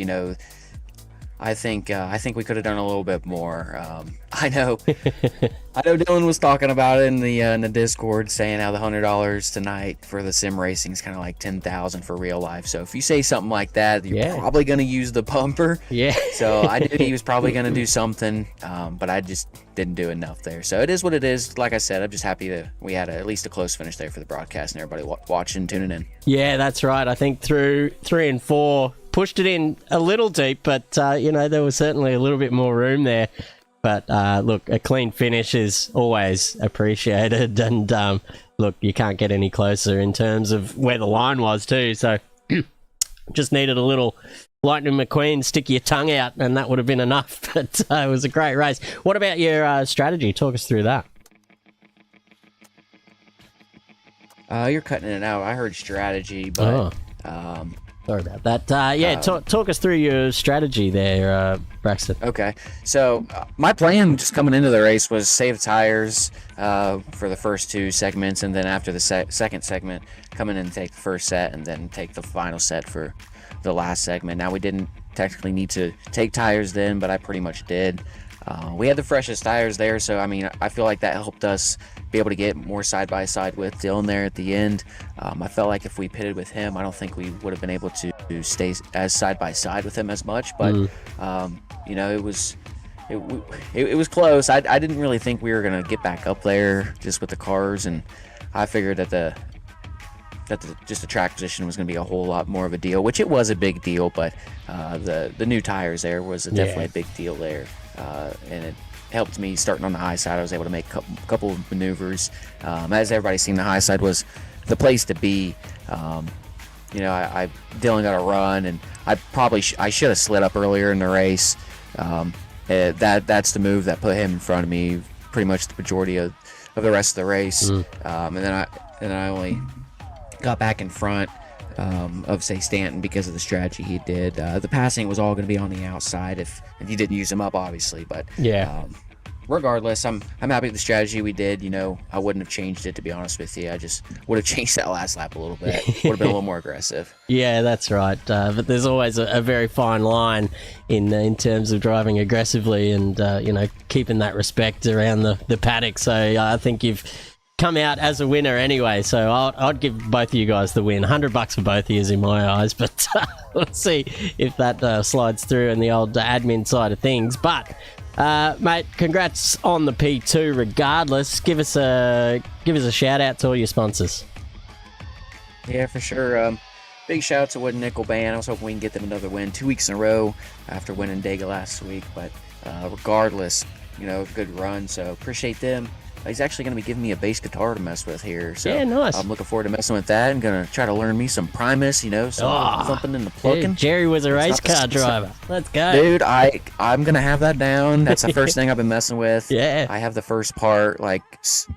I think we could have done a little bit more. I know Dylan was talking about it in the Discord, saying how the $100 tonight for the sim racing is kind of like $10,000 for real life. So if you say something like that, you're probably going to use the bumper. Yeah. So I knew he was probably going to do something, but I just didn't do enough there. So it is what it is. Like I said, I'm just happy that we had at least a close finish there for the broadcast and everybody watching, tuning in. Yeah, that's right. I think through 3 and 4. Pushed it in a little deep, but, there was certainly a little bit more room there. But, look, a clean finish is always appreciated. And, look, you can't get any closer in terms of where the line was, too. So, just needed a little Lightning McQueen, stick your tongue out, and that would have been enough. But it was a great race. What about your strategy? Talk us through that. You're cutting it out. I heard strategy, but... Sorry about that. Talk us through your strategy there, Braxton. Okay. So my plan just coming into the race was save tires for the first 2 segments, and then after the second segment, come in and take the first set, and then take the final set for the last segment. Now, we didn't technically need to take tires then, but I pretty much did. We had the freshest tires there, so I mean, I feel like that helped us be able to get more side by side with Dylan there at the end. I felt like if we pitted with him, I don't think we would have been able to stay as side by side with him as much. But it was close. I didn't really think we were gonna get back up there just with the cars, and I figured that just the track position was going to be a whole lot more of a deal, which it was a big deal, but the new tires there was definitely a big deal there, and it helped me starting on the high side. I was able to make a couple of maneuvers. As everybody's seen, the high side was the place to be. Dylan got a run, and I should have slid up earlier in the race. That's the move that put him in front of me pretty much the majority of the rest of the race. And then I only got back in front of, say, Stanton because of the strategy he did. The passing was all going to be on the outside if you didn't use him up, obviously. But regardless, I'm happy with the strategy we did. I wouldn't have changed it, to be honest with you. I just would have changed that last lap a little bit. Would have been a little more aggressive. Yeah, that's right. But there's always a very fine line in terms of driving aggressively and keeping that respect around the paddock. So I think you've come out as a winner anyway. So I'd give both of you guys the win. $100 for both of you in my eyes. But let's see if that slides through in the old admin side of things. But mate, congrats on the P2 regardless. Give us a shout out to all your sponsors. Yeah, for sure. Big shout out to Wood Nickel Band. I was hoping we can get them another win 2 weeks in a row after winning Dega last week. But regardless, good run. So appreciate them. He's actually going to be giving me a bass guitar to mess with here. So yeah, nice. I'm looking forward to messing with that. I'm going to try to learn me some Primus, some thumping and the plucking. Dude, Jerry was a race car driver. Let's go. Dude, I'm going to have that down. That's the first thing I've been messing with. Yeah. I have the first part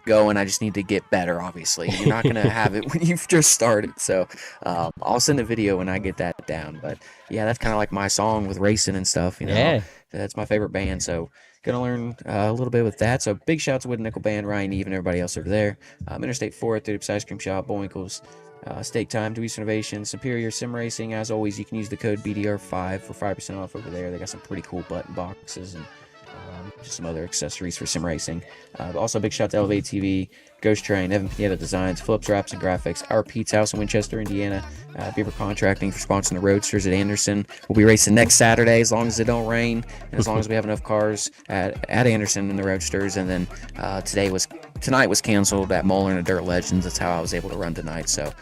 going. I just need to get better, obviously. You're not going to have it when you've just started. So I'll send a video when I get that down. But yeah, that's kind of like my song with racing and stuff. Yeah. That's my favorite band. So gonna learn a little bit with that. So big shout out to Wood Nickel Band, Ryan Eve, and everybody else over there. Interstate 4 at 30 Ice Cream Shop, Bullwinkle's, Steak Time, Dewey's Innovation, Superior Sim Racing. As always, you can use the code BDR5 for 5% off over there. They got some pretty cool button boxes and just some other accessories for sim racing. Also, big shout out to Elevate TV, Ghost Train, Evan Pineda Designs, Phillips Wraps and Graphics, Our Pete's House in Winchester, Indiana, Beaver Contracting for sponsoring the Roadsters at Anderson. We'll be racing next Saturday as long as it don't rain and as long as we have enough cars at Anderson in the Roadsters. And then tonight was canceled at Moeller and the Dirt Legends. That's how I was able to run tonight. So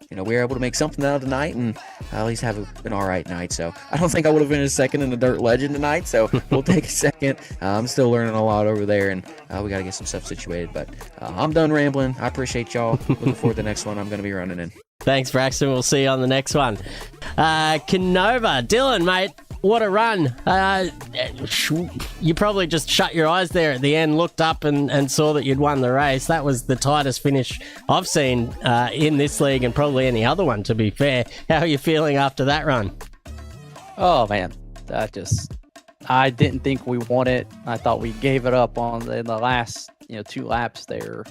we were able to make something out of the night and at least have an all right night. So I don't think I would have finished second in the Dirt Legend tonight. So we'll take a second. I'm still learning a lot over there, and we got to get some stuff situated. But I'm done rambling. I appreciate y'all. Looking forward to the next one I'm going to be running in. Thanks, Braxton. We'll see you on the next one. Canova, Dylan, mate. What a run. You probably just shut your eyes there at the end, looked up and saw that you'd won the race. That was the tightest finish I've seen in this league and probably any other one, to be fair. How are you feeling after that run? Oh, man. I didn't think we won it. I thought we gave it up in the last 2 laps there.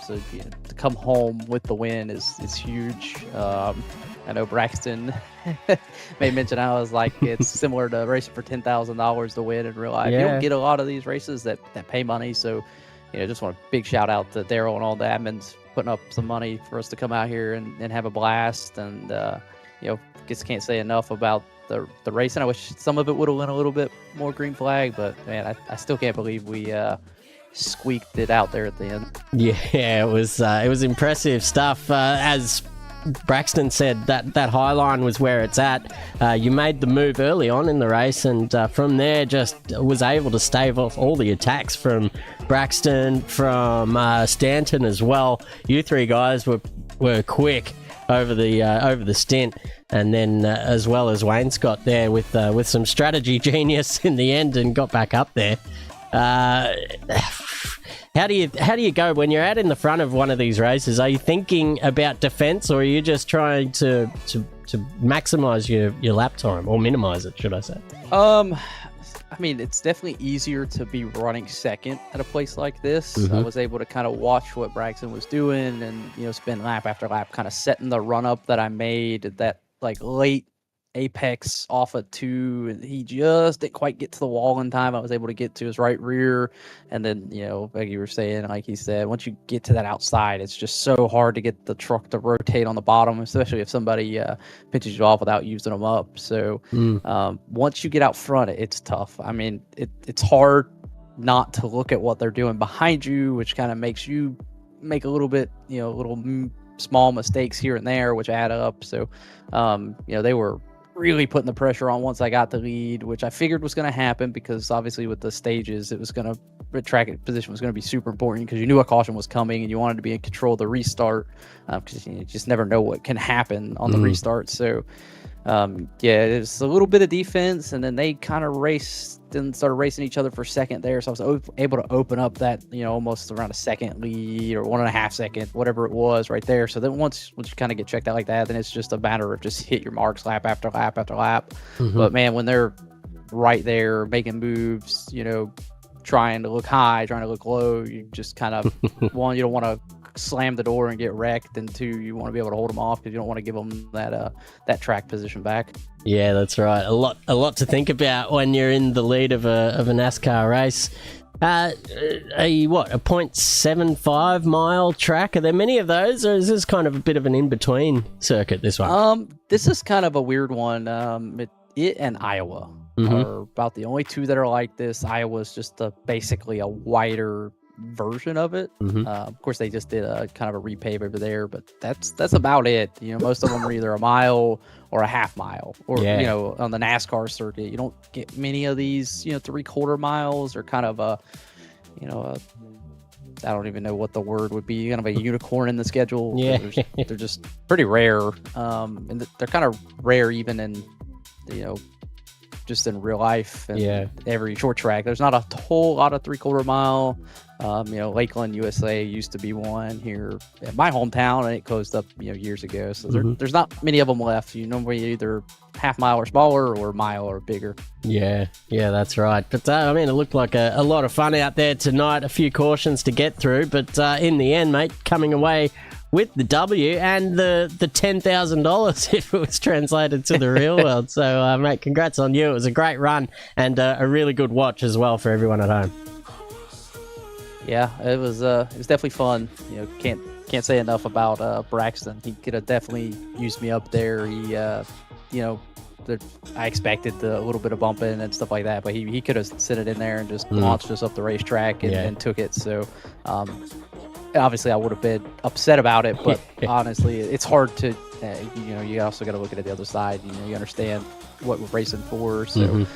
So to come home with the win is huge. I know Braxton made mention. I was like, it's similar to racing for $10,000 to win in real life. Yeah. You don't get a lot of these races that pay money. So, just want a big shout out to Daryl and all the admins putting up some money for us to come out here and have a blast. And, just can't say enough about the racing. I wish some of it would have went a little bit more green flag, but man, I still can't believe we squeaked it out there at the end. Yeah, it was impressive stuff. As Braxton said, that high line was where it's at. You made the move early on in the race, and from there just was able to stave off all the attacks from Braxton, from Stanton as well. You three guys were quick over the stint, and then as well as Wayne Scott there with some strategy genius in the end and got back up there. How do you go when you're out in the front of one of these races? Are you thinking about defense, or are you just trying to maximize your lap time, or minimize it, should I say? I mean, it's definitely easier to be running second at a place like this. Mm-hmm. I was able to kind of watch what Braxton was doing and spend lap after lap, kind of setting the run up that I made at that late apex off of 2, and he just didn't quite get to the wall in time. I was able to get to his right rear, and then like you were saying, like he said, once you get to that outside, it's just so hard to get the truck to rotate on the bottom, especially if somebody pitches you off without using them up. So once you get out front, it's tough. I mean, it's hard not to look at what they're doing behind you, which kind of makes you make a little bit small mistakes here and there, which add up. So they were really putting the pressure on once I got the lead, which I figured was going to happen because obviously with the stages, it was going to, the track position was going to be super important because you knew a caution was coming and you wanted to be in control of the restart because you just never know what can happen on the restart. So it's a little bit of defense, and then they kind of raced then started racing each other for second there. So I was able to open up that, almost around a second lead or 1.5 second, whatever it was right there. So then once you kind of get checked out like that, then it's just a matter of just hit your marks lap after lap after lap. But man, when they're right there making moves, trying to look high, trying to look low, you just kind of, one, you don't want to slam the door and get wrecked, and 2, you want to be able to hold them off because you don't want to give them that track position back. Yeah, that's right. A lot to think about when you're in the lead of a NASCAR race. A 0.75 mile track? Are there many of those, or is this kind of a bit of an in-between circuit, this one? This is kind of a weird one. It and Iowa are about the only 2 that are like this. Iowa's just basically a wider version of it. Of course, they just did a kind of a repave over there, but that's about it. Most of them are either a mile or a half mile, or on the NASCAR circuit, you don't get many of these 3/4 miles, or kind of a I don't even know what the word would be, kind of a unicorn in the schedule. Yeah. They're just pretty rare, and they're kind of rare even in just in real life and every short track. There's not a whole lot of 3/4 mile. Lakeland, USA used to be one here in my hometown, and it closed up years ago. So there's not many of them left. You normally either half mile or smaller, or mile or bigger. Yeah, that's right. But it looked like a lot of fun out there tonight. A few cautions to get through, but in the end, mate, coming away with the W and the $10,000 if it was translated to the real world. So, mate, congrats on you. It was a great run and a really good watch as well for everyone at home. Yeah, it was definitely fun. Can't say enough about Braxton. He could have definitely used me up there. He, I expected a little bit of bumping and stuff like that, but he could have sent it in there and just launched us up the racetrack and took it. So, obviously, I would have been upset about it, but honestly, it's hard to, you also got to look at it the other side. You understand what we're racing for. So,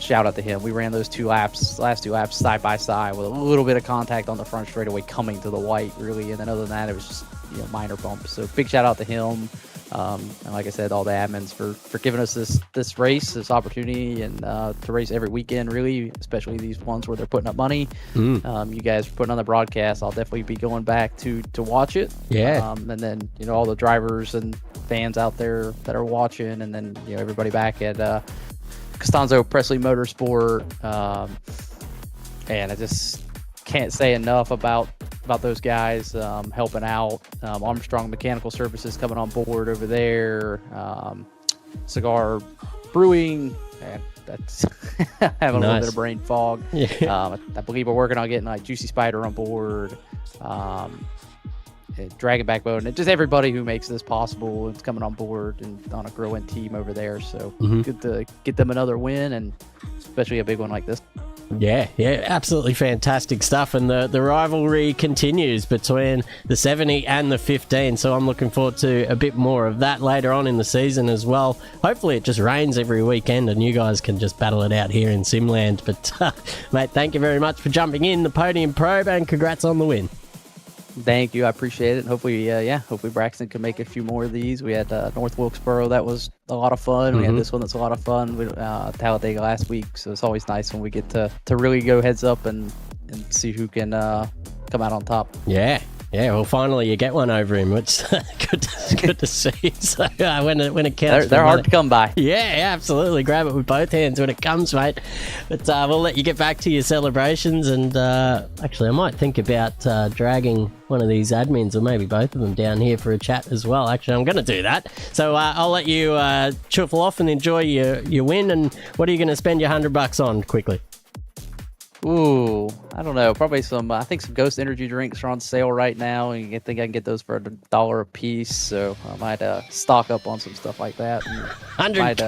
shout out to him. We ran those last two laps side by side with a little bit of contact on the front straightaway coming to the white, really. And then other than that, it was just, minor bumps. So big shout out to him. And like I said, all the admins for giving us this race, this opportunity, and to race every weekend, really, especially these ones where they're putting up money. You guys are putting on the broadcast. I'll definitely be going back to watch it. Yeah. And then, all the drivers and fans out there that are watching, and then, everybody back at Costanzo Presley Motorsport, and I just can't say enough about those guys helping out. Armstrong Mechanical Services coming on board over there, Cigar Brewing, and that's having a little bit of brain fog. I believe we're working on getting like Juicy Spider on board, Dragon Backbone, and just everybody who makes this possible is coming on board and on a growing team over there. So good to get them another win, and especially a big one like this. Yeah, absolutely fantastic stuff. And the rivalry continues between the 70 and the 15. So I'm looking forward to a bit more of that later on in the season as well. Hopefully it just rains every weekend and you guys can just battle it out here in Simland. But mate, thank you very much for jumping in the podium probe, and congrats on the win. Thank you. I appreciate it. Hopefully, hopefully Braxton can make a few more of these. We had North Wilkesboro. That was a lot of fun. We had this one that's a lot of fun. We Talladega last week. So it's always nice when we get to really go heads up and see who can come out on top. Yeah, well, finally you get one over him, which is good to see. So when it counts, they're hard to come by. Yeah, absolutely. Grab it with both hands when it comes, mate. But we'll let you get back to your celebrations. And actually, I might think about dragging one of these admins, or maybe both of them, down here for a chat as well. Actually, I'm going to do that. So I'll let you chuffle off and enjoy your win. And what are you going to spend your $100 on quickly? Ooh, I don't know. Probably I think some Ghost energy drinks are on sale right now, and I think I can get those for $1 a piece. So I might stock up on some stuff like that. And might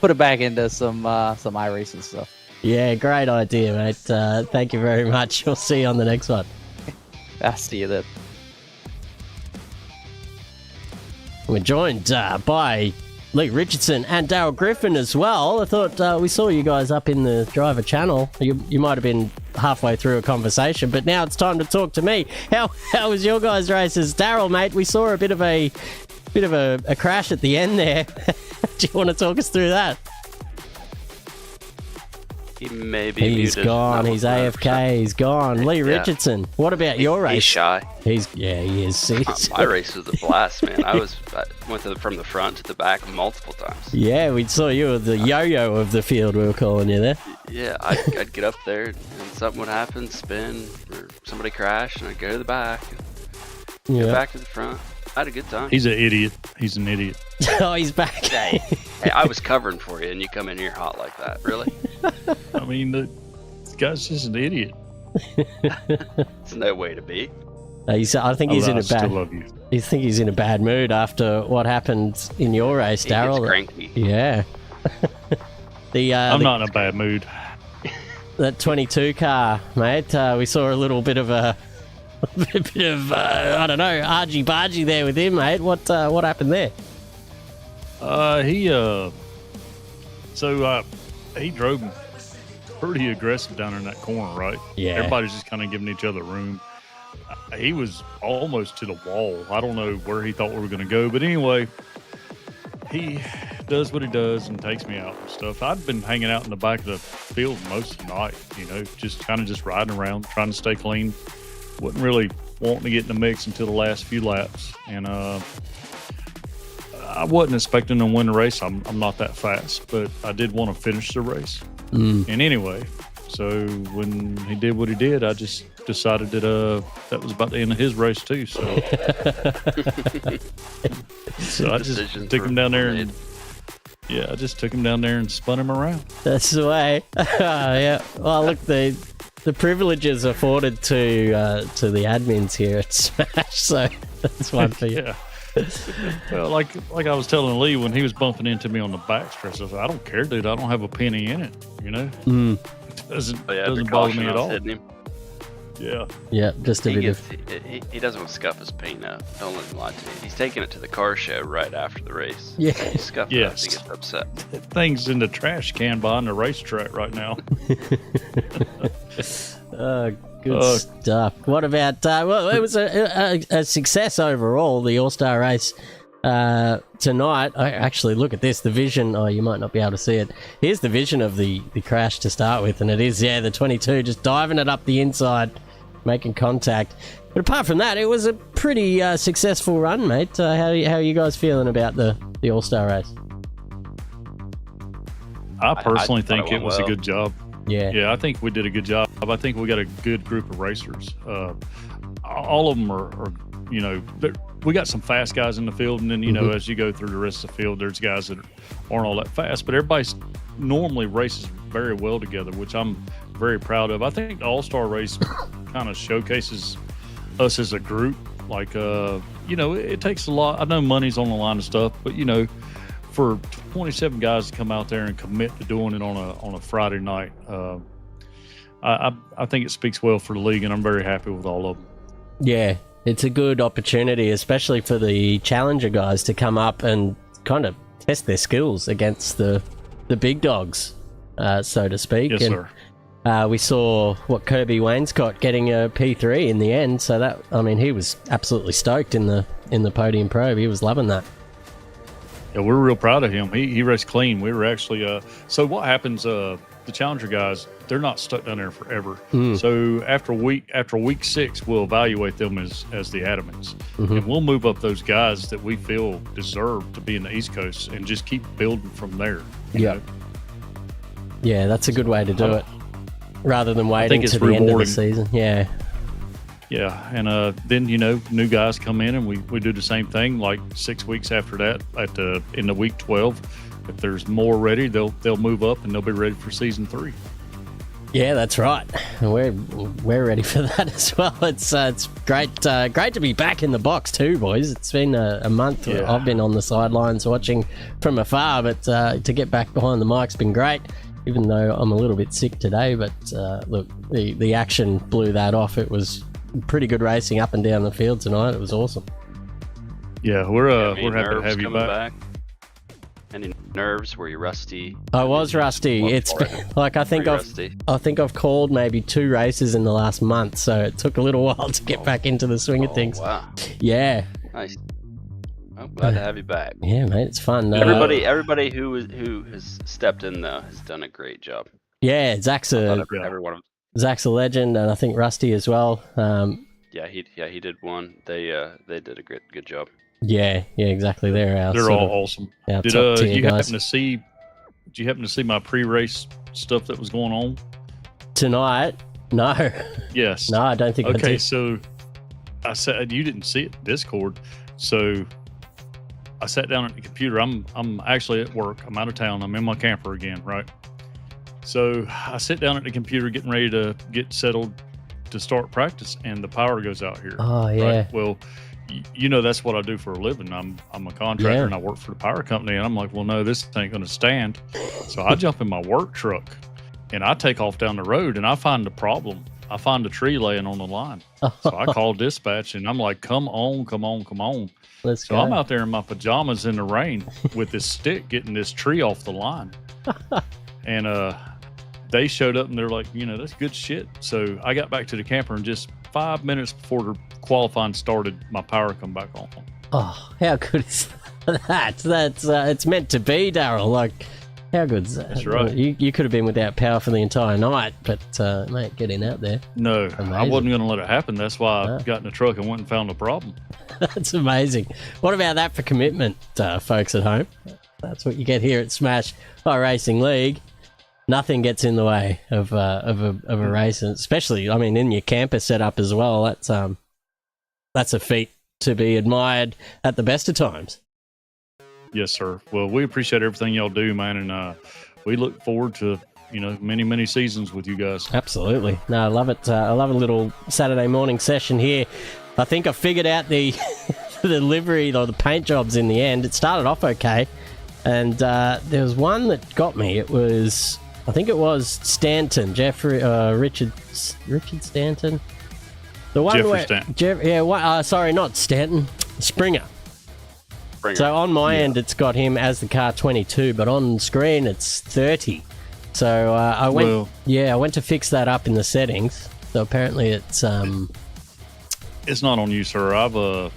put it back into some iRacing stuff. Yeah, great idea, mate. Thank you very much. We'll see you on the next one. I'll see you then. We're joined by Lee Richardson and Darryl Griffin as well. I thought we saw you guys up in the driver channel. You might have been halfway through a conversation, but now it's time to talk to me. How was your guys' races? Darryl, mate, we saw a bit of a crash at the end there. Do you want to talk us through that? He may be He's muted. gone. Not He's 100%. AFK. He's gone. Lee Richardson. What about your race? He's shy. He is. My race was a blast, man. I went from the front to the back multiple times. Yeah, we saw you were the yo-yo of the field. We were calling you there. Yeah, I'd get up there and something would happen, spin, or somebody crash, and I'd go to the back, and go back to the front. I had a good time. He's an idiot. He's an idiot. Oh, he's back. Hey, I was covering for you, and you come in here hot like that. Really? I mean, this guy's just an idiot. It's no way to be. I think he's in a still bad. love you. You think he's in a bad mood after what happened in your race, He gets Daryl? cranky. Yeah. I'm not in a bad mood. That 22 car, mate. We saw a little bit of I don't know, argy-bargy there with him, mate. What happened there? He drove pretty aggressive down in that corner, right? Yeah. Everybody's just kind of giving each other room. He was almost to the wall. I don't know where he thought we were going to go, but anyway, he does what he does and takes me out and stuff. I'd been hanging out in the back of the field most of the night, just riding around, trying to stay clean. Wasn't really wanting to get in the mix until the last few laps, and I wasn't expecting to win the race. I'm not that fast, but I did want to finish the race. And anyway, so when he did what he did, I just decided that was about the end of his race too. So, I just took him down there and I just took him down there and spun him around. That's the way. Yeah. Well, look, the privileges afforded to the admins here at S.M.A.S.H, so that's one for you. Yeah. Well, like I was telling Lee when he was bumping into me on the backstretch, I said, I don't care, dude. I don't have a penny in it. It doesn't bother me at all. Hitting him. Yeah. Yeah, just a He bit he doesn't want to scuff his paint up. Don't let him lie to you. He's taking it to the car show right after the race. Yeah. He scuffed it up, he gets upset. Things in the trash can behind the racetrack right now. Good stuff. What about? Well, it was a success overall. The All-Star race tonight. I actually look at this. The vision. Oh, you might not be able to see it. Here's the vision of the crash to start with, and it is the 22 just diving it up the inside, making contact. But apart from that, it was a pretty successful run, mate. How are you guys feeling about the All-Star race? I personally think thought it it was went a good job. Yeah, I think we did a good job. I think we got a good group of racers. All of them are we got some fast guys in the field, and then as you go through the rest of the field, there's guys that aren't all that fast. But everybody normally races very well together, which I'm very proud of. I think the All-Star race kind of showcases us as a group. Like it takes a lot. I know money's on the line and stuff, but for 27 guys to come out there and commit to doing it on a Friday night, I think it speaks well for the league, and I'm very happy with all of them. Yeah, it's a good opportunity, especially for the challenger guys to come up and kind of test their skills against the big dogs, so to speak. Yes, sir. We saw Kirby Wainscott getting a P3 in the end, so he was absolutely stoked in the podium probe. He was loving that. Yeah, we're real proud of him. He raced clean. We were actually so what happens? The challenger guys, they're not stuck down there forever. So after week 6, we'll evaluate them as the adamants, and we'll move up those guys that we feel deserve to be in the East Coast, and just keep building from there. Yeah, that's a good way to do it, rather than waiting to the end of the season. Yeah. Yeah, and then new guys come in, and we do the same thing. Like 6 weeks after that, in the week 12, if there's more ready, they'll move up and they'll be ready for season 3. Yeah, that's right. We're ready for that as well. It's great to be back in the box too, boys. It's been a month. Yeah. I've been on the sidelines watching from afar, but to get back behind the mic's been great. Even though I'm a little bit sick today, but look, the action blew that off. It was pretty good racing up and down the field tonight. It was awesome. Yeah, we're happy to have you back. Any nerves? Were you rusty? I was rusty. It's been, like I think I've called maybe 2 races in the last month, so it took a little while to get back into the swing of things. Wow. Yeah. Nice. I'm glad to have you back. Yeah, mate, it's fun. Everybody who has stepped in though has done a great job. Yeah, Zach's a Every one of them. Zach's a legend, and I think Rusty as well. Yeah, he did one. They did a good job. Yeah, exactly. They're all awesome. Our Did top tier you guys. Did you happen to see my pre-race stuff that was going on Tonight? No. Yes. No, I don't think I Okay, did. so I said you didn't see it in Discord. So I sat down at the computer. I'm actually at work. I'm out of town. I'm in my camper again, right? So I sit down at the computer getting ready to get settled to start practice, and the power goes out here. Oh, yeah. Right? Well, you know that's what I do for a living. I'm a contractor, Yeah. and I work for the power company, and I'm like, well, no, this ain't going to stand. So I jump in my work truck, and I take off down the road, and I find the problem. I find a tree laying on the line. So I call dispatch, and I'm like, come on. Let's So go. I'm out there in my pajamas in the rain with this stick getting this tree off the line. And they showed up, and they're like, that's good shit. So I got back to the camper, and just 5 minutes before the qualifying started, my power come back on. Oh, how good is that? That's it's meant to be, Daryl. Like, how good's that? That's right. You could have been without power for the entire night, but mate, getting out there. No, I Amazing. wasn't going to let it happen. That's why No. I got in the truck and went and found the problem. That's amazing. What about that for commitment, folks at home? That's what you get here at S.M.A.S.H Racing League. Nothing gets in the way of a race, and especially, I mean, in your camper setup as well. That's a feat to be admired at the best of times. Yes, sir. Well, we appreciate everything y'all do, man, and we look forward to many seasons with you guys. Absolutely. No, I love it. I love a little Saturday morning session here. I think I figured out the the livery or the paint jobs in the end. It started off okay, and there was one that got me. I think it was Stanton, Richard Stanton. The one Jeffrey where Stanton. sorry, not Stanton, Springer. So on my end, it's got him as the car 22, but on screen it's 30. So I went to fix that up in the settings. So apparently it's not on you, sir. I've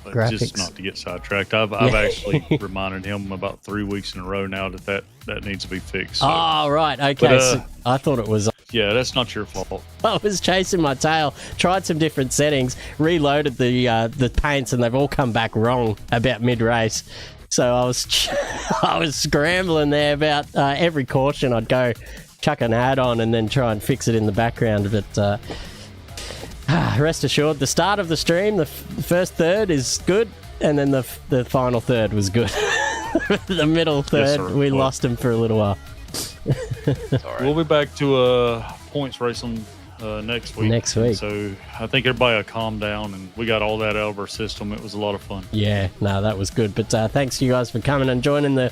Graphics. just not to get sidetracked. I've actually reminded him about 3 weeks in a row now that needs to be fixed. So. Oh, right. Okay. But, so I thought it was. Yeah, that's not your fault. I was chasing my tail, tried some different settings, reloaded the paints, and they've all come back wrong about mid-race. So I was scrambling there about every caution. I'd go chuck an ad on and then try and fix it in the background. But rest assured, the start of the stream, the first third is good, and then the final third was good. The middle third, sir. we lost him for a little while. It's all right. We'll be back to points racing next week. Next week. So I think everybody will calm down, and we got all that out of our system. It was a lot of fun. Yeah, no, that was good. But thanks to you guys for coming and joining the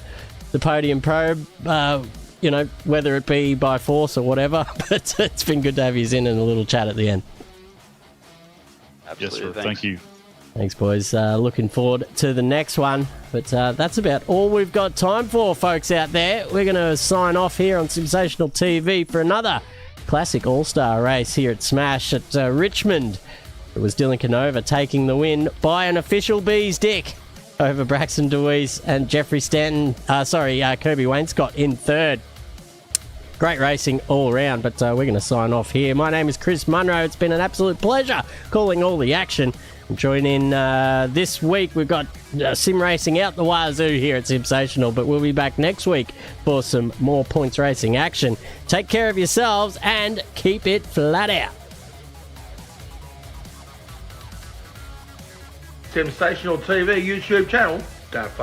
podium probe. Whether it be by force or whatever, but it's been good to have you in and a little chat at the end. Absolutely. Yes, sir. Thanks. Thank you. Thanks, boys. Looking forward to the next one. But that's about all we've got time for, folks out there. We're going to sign off here on Sensational TV for another classic all-star race here at S.M.A.S.H at Richmond. It was Dylan Canova taking the win by an official bee's dick over Braxton DeWeese and Jeffrey Stanton. Kirby Wainscott in third. Great racing all around, but we're going to sign off here. My name is Chris Munro. It's been an absolute pleasure calling all the action. Join in this week. We've got sim racing out the wazoo here at Sensational, but we'll be back next week for some more points racing action. Take care of yourselves and keep it flat out. Sensational TV YouTube channel. Don't fuck